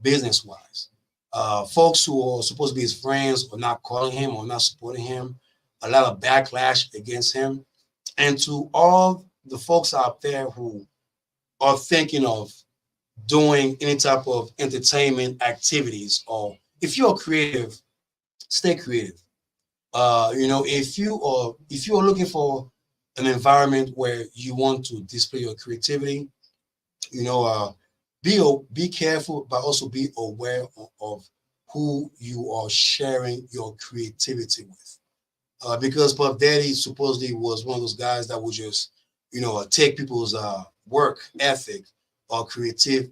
Speaker 3: business-wise? Folks who are supposed to be his friends are not calling him or not supporting him. A lot of backlash against him. And to all the folks out there who are thinking of doing any type of entertainment activities, or if you're creative, stay creative. If you are looking for an environment where you want to display your creativity, be careful, but also be aware of who you are sharing your creativity with. Because Puff Daddy supposedly was one of those guys that would just take people's work ethic or creative,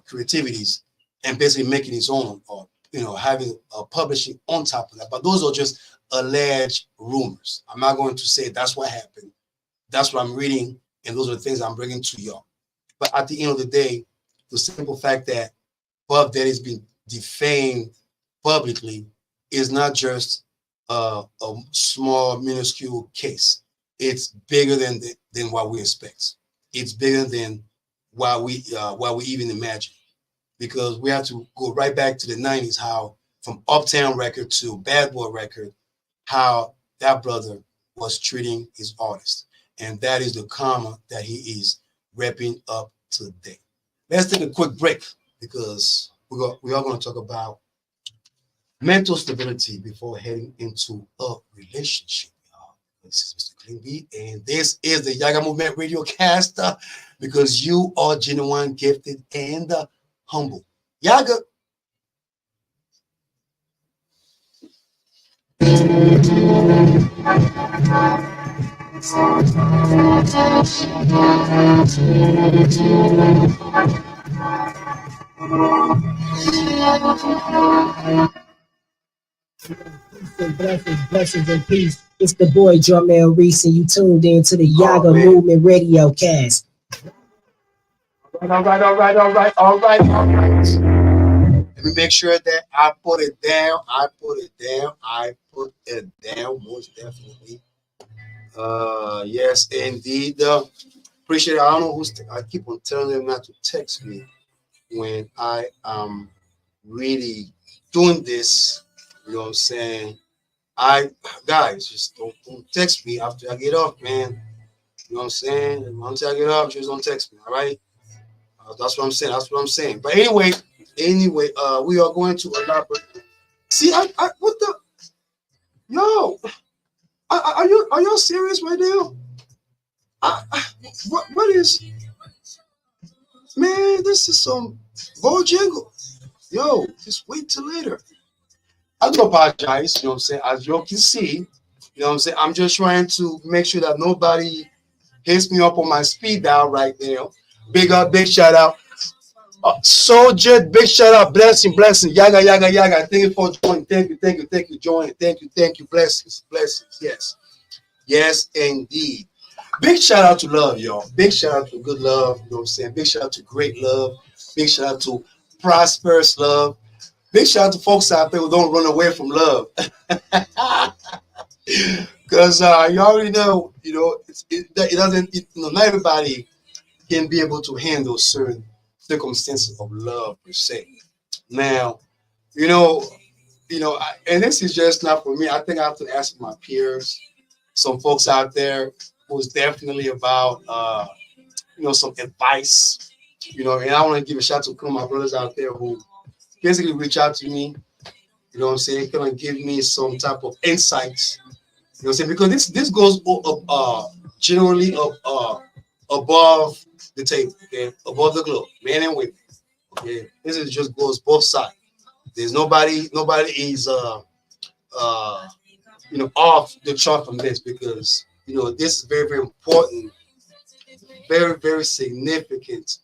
Speaker 3: creativities and basically making his own, or having publishing on top of that. But those are just alleged rumors. I'm not going to say that's what happened. That's what I'm reading, and those are the things I'm bringing to y'all. But at the end of the day, the simple fact that Puff Daddy has been defamed publicly is not just a small, minuscule case. It's bigger than what we expect. It's bigger than what we even imagine. Because we have to go right back to the 90s, how from Uptown Record to Bad Boy Record, how that brother was treating his artist. And that is the karma that he is repping up today. Let's take a quick break because we are going to talk about mental stability before heading into a relationship. This is Mr. Clean Beat, and this is the Yaggah Movement Radiocast, because you are genuine, gifted, and humble. Yaggah.
Speaker 5: Blessings and peace. It's the boy Jarmel Reese, and you tuned in to the Yaggah Movement Radiocast.
Speaker 3: All right. Let me make sure that I put it down. Most definitely. Yes, indeed. Appreciate it. I don't know I keep on telling them not to text me when I am really doing this. You know what I'm saying? Guys, just don't text me after I get off, man. You know what I'm saying? Once I get off, just don't text me, all right? That's what I'm saying. But anyway, we are going to elaborate. See, what the, yo, are y'all serious right now? What is, man? This is some Bojangle. Yo, just wait till later. I do apologize. You know what I'm saying? As you can see, you know what I'm saying? I'm just trying to make sure that nobody hits me up on my speed dial right now. Big shout out. Soldier, big shout out, blessing, Yaggah. Thank you for joining. Thank you, joining. Thank you, blessings. Yes, indeed. Big shout out to love, y'all. Big shout out to good love. You know what I'm saying? Big shout out to great love. Big shout out to prosperous love. Big shout out to folks out there who don't run away from love. Because you already know, it doesn't, not everybody can be able to handle certain circumstances of love per se. Now, and this is just not for me. I think I have to ask my peers, some folks out there who's definitely about, some advice, and I want to give a shout out to some of my brothers out there who basically reach out to me, you know what I'm saying, kind of give me some type of insights, you know what I'm saying, because this goes generally above the table, okay, above the globe, men and women, okay. This is just goes both sides. There's nobody is off the chart from this, because this is very, very important, very, very significant,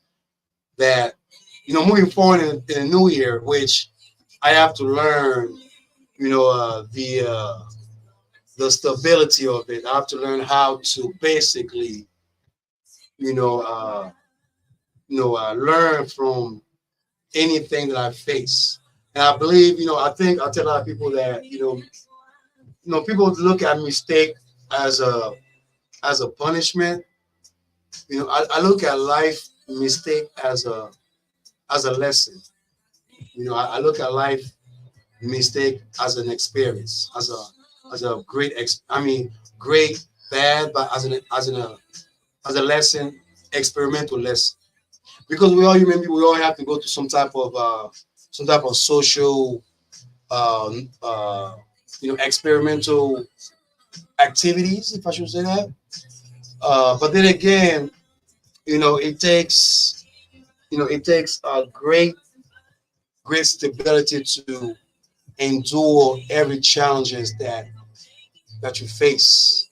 Speaker 3: that moving forward in the new year, which I have to learn, the stability of it. I have to learn how to basically, learn from anything that I face. And I believe, I tell a lot of people that, people look at mistake as a punishment. I look at life mistake as a lesson. I look at life mistake as an experience, as a great great bad, but as a lesson, experimental lesson. Because we all human beings, we all have to go through some type of social experimental activities, if I should say that. But then again, it takes a great stability to endure every challenges that you face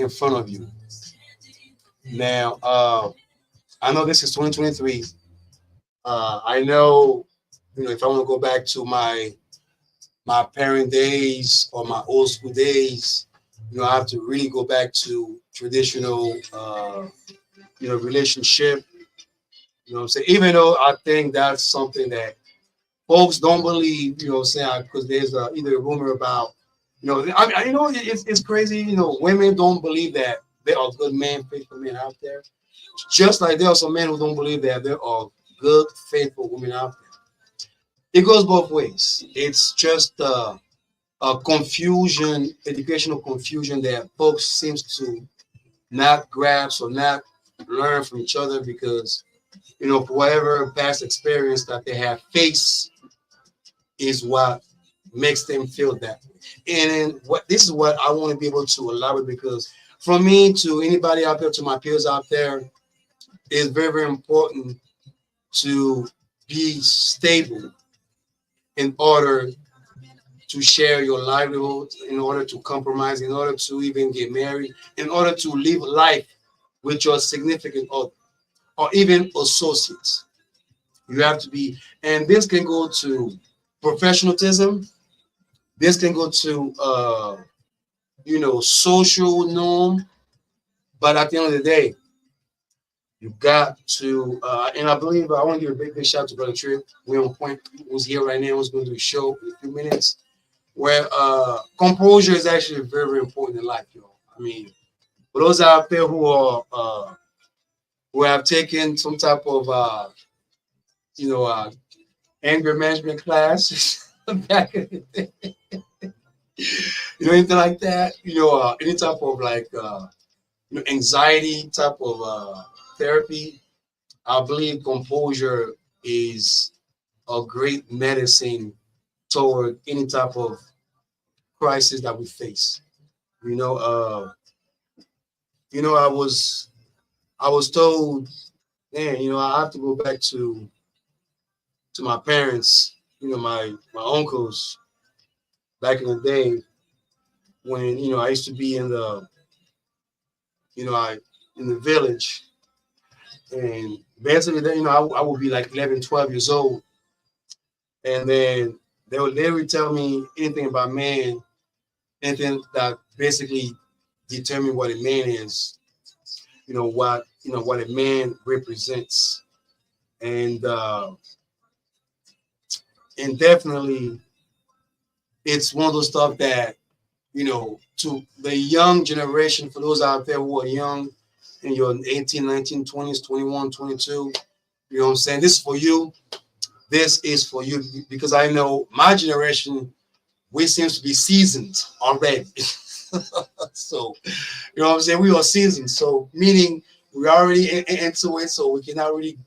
Speaker 3: in front of you. Now, I know this is 2023. I know, if I want to go back to my parent days or my old school days, I have to really go back to traditional, relationship. You know what I'm saying? Even though I think that's something that folks don't believe, what I'm saying, because there's either a rumor about, it's crazy, women don't believe that there are good men, faithful men out there. Just like there are some men who don't believe that there are good, faithful women out there. It goes both ways. It's just a confusion, educational confusion that folks seems to not grasp or not learn from each other because, for whatever past experience that they have faced is what makes them feel that way. And then this is what I want to be able to elaborate, because from me to anybody out there, to my peers out there, it's very, very important to be stable in order to share your livelihood, in order to compromise, in order to even get married, in order to live life with your significant other or even associates. You have to be, and this can go to professionalism. This can go to, social norm. But at the end of the day, you got to, and I believe I want to give a big shout out to Brother Tripp. We're on point. Who's here right now? Who's going to do a show in a few minutes. Where composure is actually very, very important in life, yo. I mean, for those out there who are who have taken some type of anger management class back in the day, anything like that, any type of like anxiety type of therapy, I believe composure is a great medicine toward any type of crisis that we face. I was told, man, I have to go back to my parents, my uncles back in the day when I used to be in the in the village, and basically then I would be like 11, 12 years old, and then they would literally tell me anything about man, anything that basically determine what a man is, what a man represents, and definitely it's one of those stuff that to the young generation, for those out there who are young in your 18, 19, 20s, 21, 22, you know what I'm saying, this is for you. This is for you, because I know my generation, we seems to be seasoned already. So, you know what I'm saying? We are seasoned. So, meaning we're already into it, so we cannot really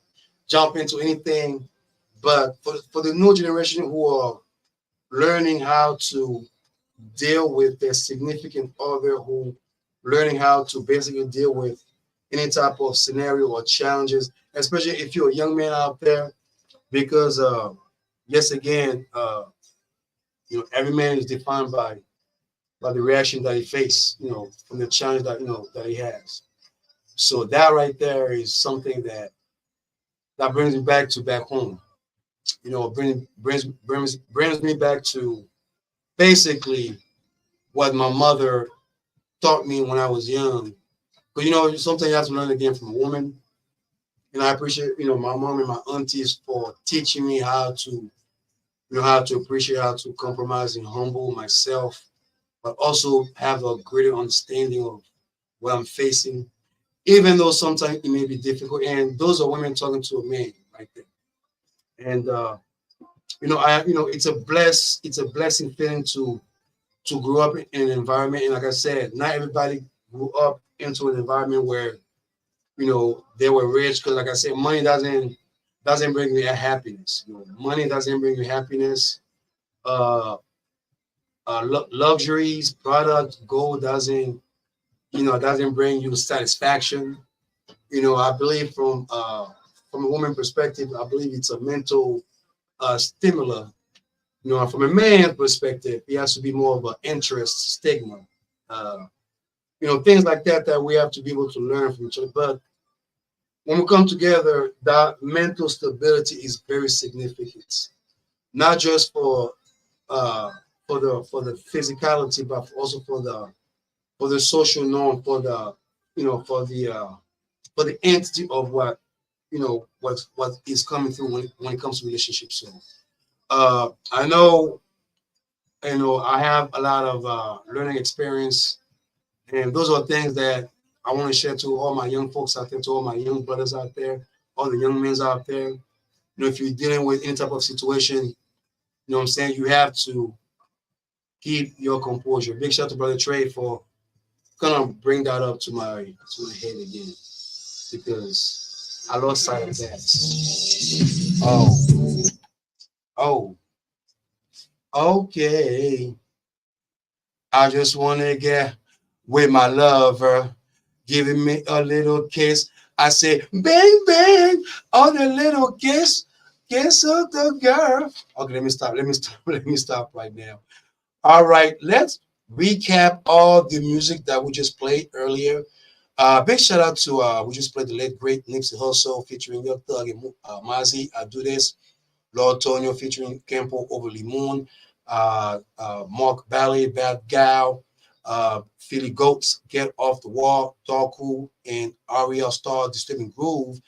Speaker 3: jump into anything. But for the new generation who are learning how to deal with their significant other, who learning how to basically deal with any type of scenario or challenges, especially if you're a young man out there, because yes, again, every man is defined by the reaction that he faces, from the challenge that that he has. So that right there is something that brings me back home. Brings me back to basically what my mother taught me when I was young. But something you have to learn again from a woman. And I appreciate my mom and my aunties for teaching me how to how to appreciate, how to compromise and humble myself, but also have a greater understanding of what I'm facing, even though sometimes it may be difficult. And those are women talking to a man right there. And it's a blessing feeling to grow up in an environment. And like I said, not everybody grew up into an environment where they were rich, because like I said, money doesn't bring you happiness. Money doesn't bring you happiness. Luxuries, product, gold doesn't bring you satisfaction. I believe from a woman perspective, I believe it's a mental stimulus. From a man perspective, it has to be more of an interest stigma.
Speaker 1: things like that that we have to be able to learn from each other. But when we come together, that mental stability is very significant, not just uh, for the physicality, but also for the social norm, for the entity of what is coming through when it comes to relationships. So I know I have a lot of learning experience, and those are things that I want to share to all my young folks out there, to all my young brothers out there, all the young men out there. If you're dealing with any type of situation, what I'm saying, you have to keep your composure. Big shout out to Brother Trey for gonna bring that up to my head again, because I lost sight of that. Oh, okay. I just wanna get with my lover, giving me a little kiss. I say, bang bang, on a little kiss, kiss of the girl. Okay, let me stop. Let me stop. Let me stop right now. All right, let's recap all the music that we just played earlier. Big shout out to we just played the late great Nipsey Hussle featuring Young Thug and Mazi. I do this. Lord Tonio featuring Campo Over Limon, Mark Ballet, Bad Gal, Philly Goats, Get Off the Wall, Darku, and Ariel Star, Disturbing Groove,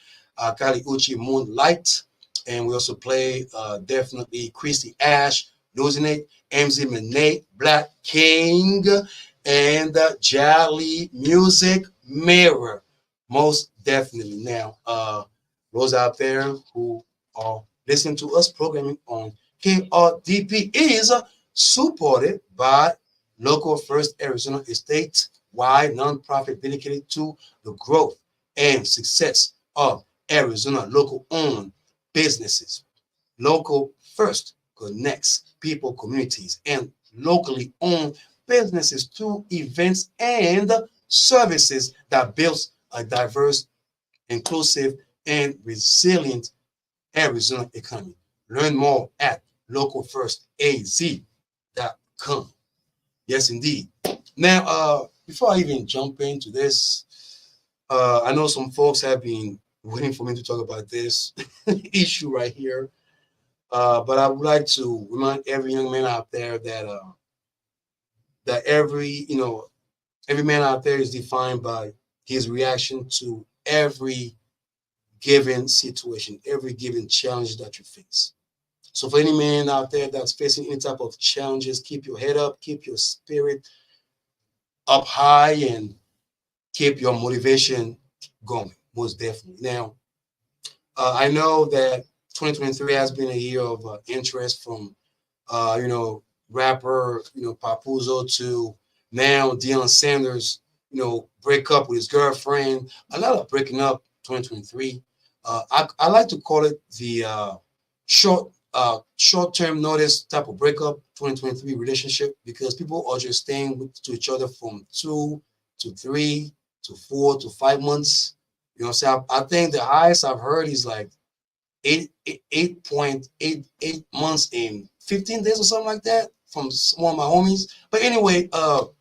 Speaker 1: Kali Uchi, Moonlight, and we also play definitely Christy Ash, Losing It, MZ Minate, Black King, and Jolly Music Mirror, most definitely. Now, those out there who are listening to us programming on KRDP is supported by Local First Arizona, a statewide nonprofit dedicated to the growth and success of Arizona local owned businesses. Local First connects people, communities, and locally owned businesses through events and services that builds a diverse, inclusive, and resilient Arizona economy. Learn more at localfirstaz.com. Yes, indeed. Now, before I even jump into this, I know some folks have been waiting for me to talk about this issue right here. But I would like to remind every young man out there that every man out there is defined by his reaction to every given situation, every given challenge that you face. So for any man out there that's facing any type of challenges, keep your head up, keep your spirit up high, and keep your motivation going. Most definitely. Now, I know that 2023 has been a year of interest from, rapper, Papuzo to now Deion Sanders, break up with his girlfriend. A lot of breaking up 2023. I like to call it the short-term notice type of breakup 2023 relationship, because people are just staying to each other from 2 to 3 to 4 to 5 months. I think the highest I've heard is like 8.88 months in 15 days or something like that from one of my homies. But anyway, but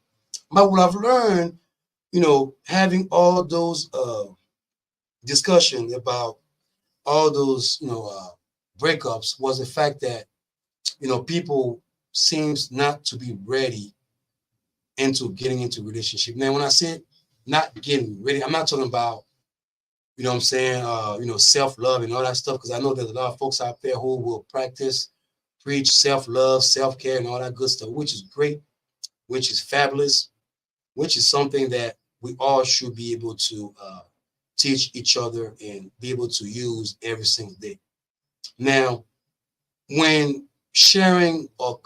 Speaker 1: what I've learned, having all those discussions about all those, breakups, was the fact that, people seems not to be ready into getting into a relationship. Now, when I say not getting ready, I'm not talking about, what I'm saying, self-love and all that stuff, because I know there's a lot of folks out there who will preach self-love, self-care, and all that good stuff, which is great, which is fabulous, which is something that we all should be able to teach each other and be able to use every single day. Now, when sharing or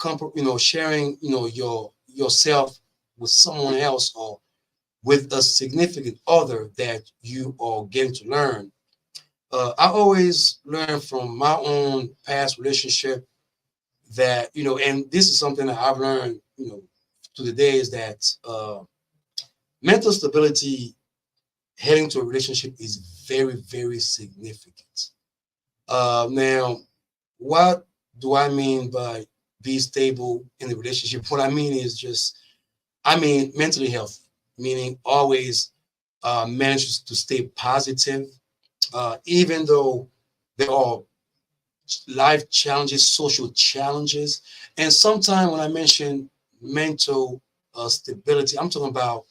Speaker 1: sharing, yourself with someone else or with a significant other that you are getting to learn, I always learn from my own past relationship that, and this is something that I've learned, to the day, is that mental stability heading to a relationship is very, very significant. Now, what do I mean by be stable in the relationship? What I mean is I mean mentally healthy.
Speaker 3: meaning always manages to stay positive, even though there are life challenges, social challenges. And sometimes when I mention mental stability, I'm talking about,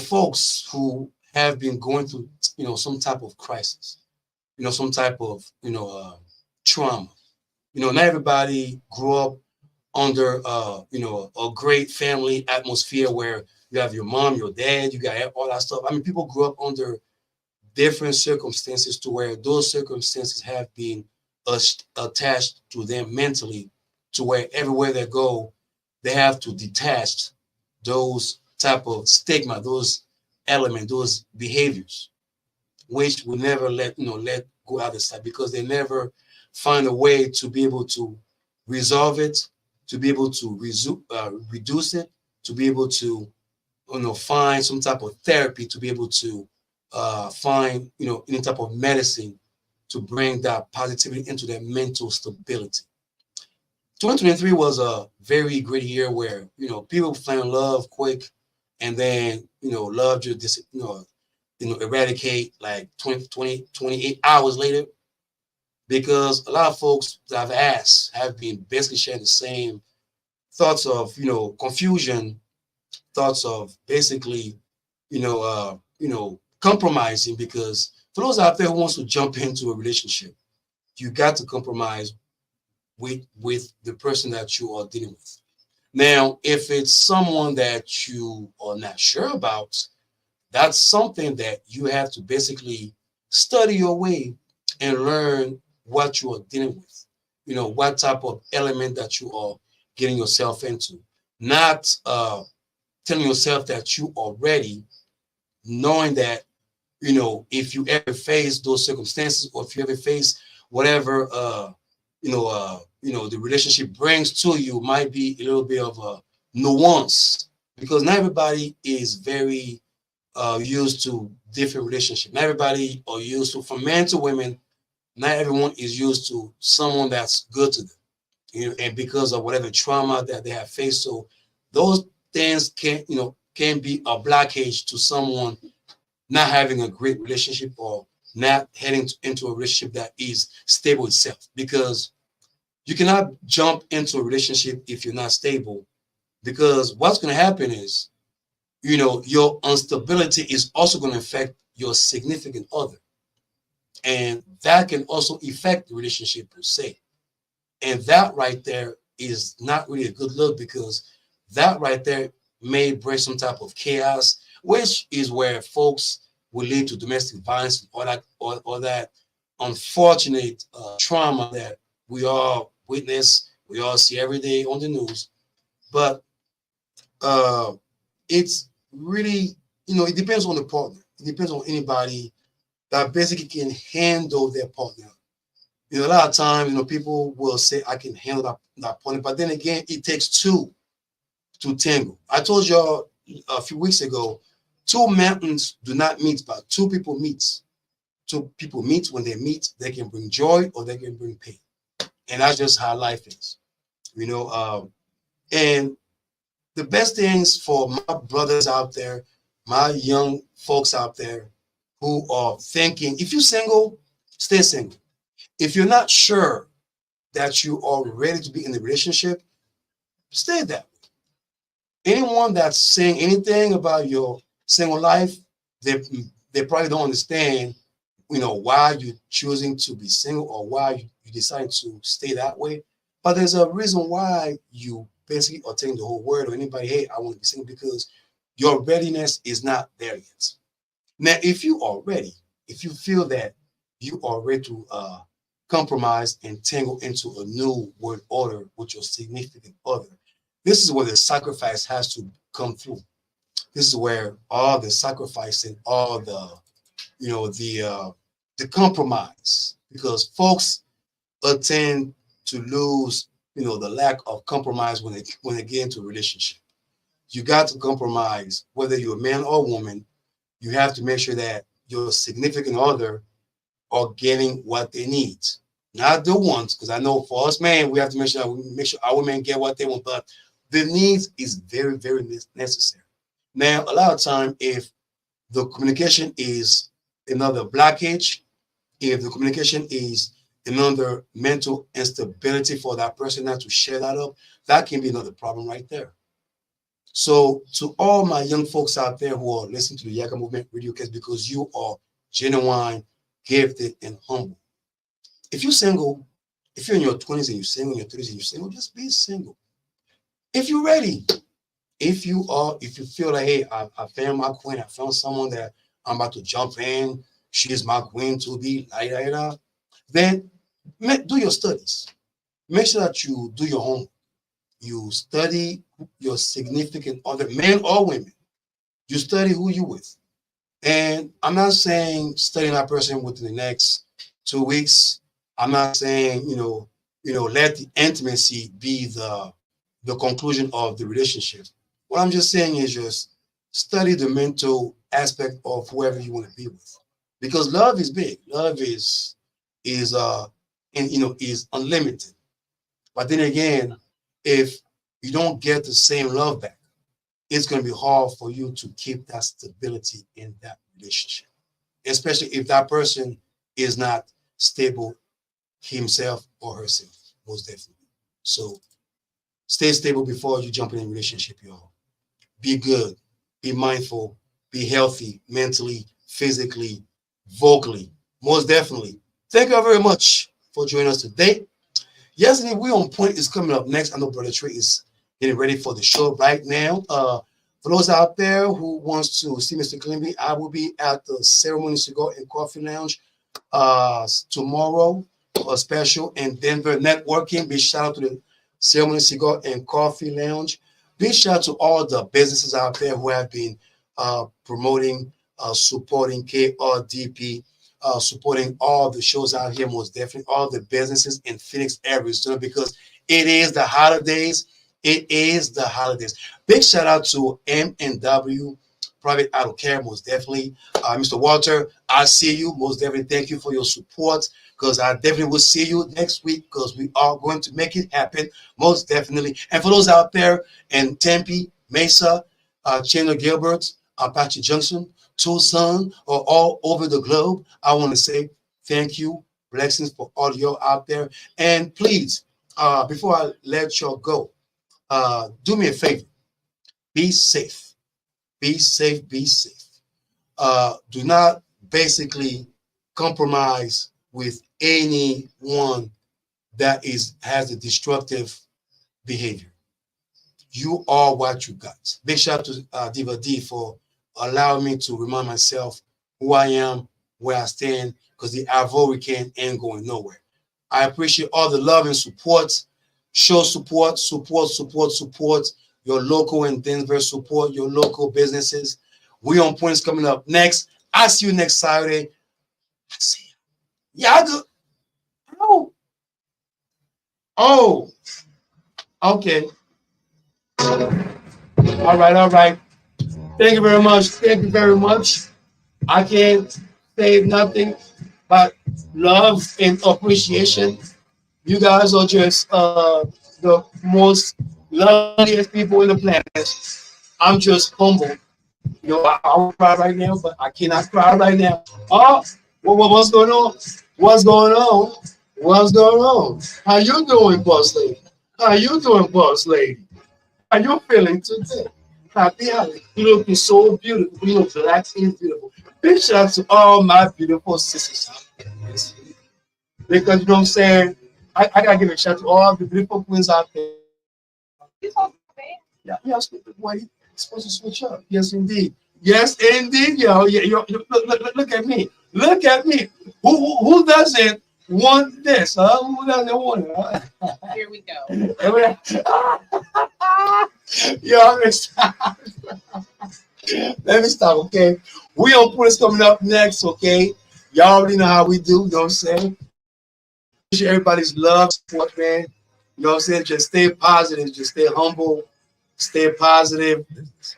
Speaker 3: folks who have been going through, some type of crisis, some type of, trauma. Not everybody grew up under, a great family atmosphere where you have your mom, your dad, you got all that stuff. I mean, people grew up under different circumstances to where those circumstances have been attached to them mentally, to where everywhere they go, they have to detach those type of stigma, those elements, those behaviors, which will never let go out of sight because they never find a way to be able to resolve it, to be able to reduce it, to be able to find some type of therapy, to be able to find any type of medicine to bring that positivity into their mental stability. 2023 was a very great year where people fell in love quick, and then love just eradicate like 28 hours later, because a lot of folks that I've asked have been basically sharing the same thoughts of confusion, thoughts of basically compromising, because for those out there who wants to jump into a relationship, you got to compromise with the person that you are dealing with. Now, if it's someone that you are not sure about, that's something that you have to basically study your way and learn what you are dealing with. What type of element that you are getting yourself into. Not telling yourself that you are ready, knowing that if you ever face those circumstances, or if you ever face whatever the relationship brings to you, might be a little bit of a nuance, because not everybody is very used to different relationships. Not everybody are used to, from men to women, not everyone is used to someone that's good to them, and because of whatever trauma that they have faced. So those things can be a blockage to someone not having a great relationship, or not heading into a relationship that is stable itself, because you cannot jump into a relationship if you're not stable, because what's going to happen is, your instability is also going to affect your significant other, and that can also affect the relationship per se. And that right there is not really a good look, because that right there may bring some type of chaos, which is where folks will lead to domestic violence and all that unfortunate trauma that we all witness, we all see every day on the news. But it's really, it depends on the partner. It depends on anybody that basically can handle their partner. A lot of times, people will say, I can handle that partner, but then again, it takes two to tango. I told y'all a few weeks ago, two mountains do not meet, but two people meet. Two people meet. When they meet, they can bring joy or they can bring pain. And that's just how life is, and the best things for my brothers out there, my young folks out there who are thinking, if you're single, stay single. If you're not sure that you are ready to be in a relationship, stay that way. Anyone that's saying anything about your single life, they probably don't understand, why you're choosing to be single, or why you decide to stay that way. But there's a reason why you basically are telling the whole world or anybody, hey, I want to be single, because your readiness is not there yet. Now, if you are ready, if you feel that you are ready to compromise and tangle into a new world order with your significant other, this is where the sacrifice has to come through. This is where all the sacrifice and all the, the compromise, because folks tend to lose, the lack of compromise when they get into a relationship. You got to compromise, whether you're a man or woman. You have to make sure that your significant other are getting what they need, not the ones. Because I know for us, man, we have to make sure our women get what they want, but the needs is very, very necessary. Now, a lot of time, if the communication is another blockage, if the communication is another mental instability for that person not to share that up, that can be another problem right there. So to all my young folks out there who are listening to the Yaggah Movement Radiocast, because you are genuine, gifted, and humble. If you're single, if you're in your 20s and you're single, in your 30s and you're single, just be single. If you're ready, if you feel like, hey, I found my queen, I found someone that I'm about to jump in, she's my queen to be, then do your studies. Make sure that you do your homework. You study your significant other, men or women. You study who you with. And I'm not saying study that person within the next 2 weeks. I'm not saying, let the intimacy be the conclusion of the relationship. What I'm just saying is just study the mental aspect of whoever you want to be with. Because love is big. Love is is unlimited. But then again, if you don't get the same love back, it's going to be hard for you to keep that stability in that relationship, especially if that person is not stable himself or herself, most definitely. So stay stable before you jump in a relationship, y'all. Be good, be mindful, be healthy mentally, physically, vocally, most definitely. Thank you all very much for joining us today. Yesterday, We On Point is coming up next. I know Brother Trey is getting ready for the show right now. For those out there who wants to see Mr. Clemby, I will be at the Ceremony Cigar and Coffee Lounge tomorrow, a special in Denver networking. Big shout out to the Ceremony Cigar and Coffee Lounge. Big shout out to all the businesses out there who have been promoting, supporting KRDP, supporting all the shows out here, most definitely all the businesses in Phoenix, Arizona, because it is the holidays. It is the holidays. Big shout out to M&W Private Auto Care, most definitely. Mr. Walter, I see you. Most definitely thank you for your support, because I definitely will see you next week, because we are going to make it happen, most definitely. And for those out there in Tempe, Mesa, Chandler Gilbert, Apache Junction, Tucson, or all over the globe, I want to say thank you. Blessings for all y'all out there. And please, before I let y'all go, do me a favor. Be safe. Be safe. Be safe. Do not basically compromise with anyone that has a destructive behavior. You are what you got. Big shout out to Diva D for allowing me to remind myself who I am, where I stand, because the Ivorican ain't going nowhere. I appreciate all the love and support. Show support your local and Denver, support your local businesses. We On Point is coming up next. I see you next Saturday. I see you. Yaggah. Oh, okay. All right. Thank you very much. Thank you very much. I can't say nothing but love and appreciation. You guys are just the most loveliest people in the planet. I'm just humble. I will cry right now, but I cannot cry right now. Oh, what's going on? What's going on? What's going on? How you doing, boss lady? How you doing, boss lady? How you feeling today? Happy holiday. You looking so beautiful. You look black is beautiful. Big shout out to all my beautiful sisters out there. Yes. Because you know what I'm saying? I gotta give a shout out to all the beautiful queens out there. Yeah, stupid boy. You're supposed to switch up. Yes, indeed. Yes, indeed, look at me. Look at me. Who doesn't want this? Who doesn't want it? Huh?
Speaker 6: Here we go.
Speaker 3: Yo, let me stop, okay? We On Point is coming up next, okay? Y'all already know how we do, you know what I'm saying? Appreciate everybody's love, support, man. You know what I'm saying? Just stay positive, just stay humble, stay positive.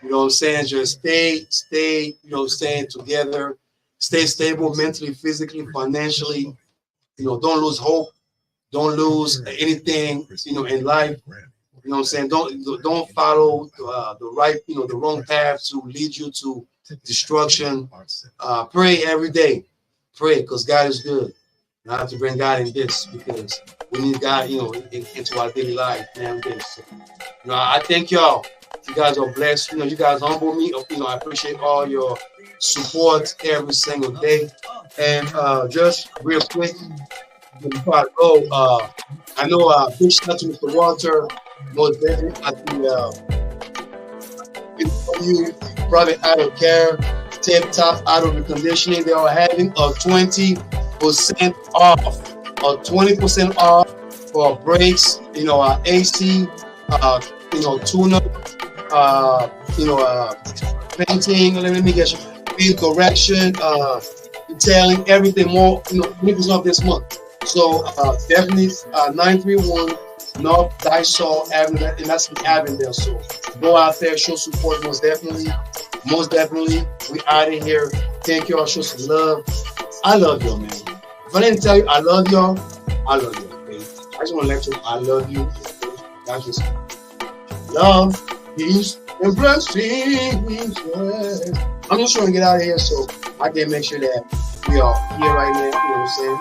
Speaker 3: You know what I'm saying? Just stay, staying together, stay stable mentally, physically, financially. Don't lose hope. Don't lose anything, in life. You know what I'm saying? Don't follow the right, the wrong path to lead you to destruction. Pray every day. Pray because God is good. And I have to bring God in this because we need God, into our daily life, man. This. I thank y'all. You guys are blessed. You guys humble me. I appreciate all your support every single day. And just real quick, before I go, I know big shout out to Mr. Walter, most definitely at you private auto care, tip top auto reconditioning. They are having a 20% off, a 20% off for brakes, our AC, tune up, painting. Let me get you field correction, detailing, everything more. 20% off this month. So definitely 931 North Dysol Avenue, and that's in Avondale. So go out there, show support. Most definitely, we out of here. Thank y'all, show some love. I love y'all, man. If I didn't tell you I love y'all, I love you. Okay? I just want to let you know I love you. That's just love, peace, and blessings. I'm just trying to get out of here so I can make sure that we are here right now. You know what I'm saying?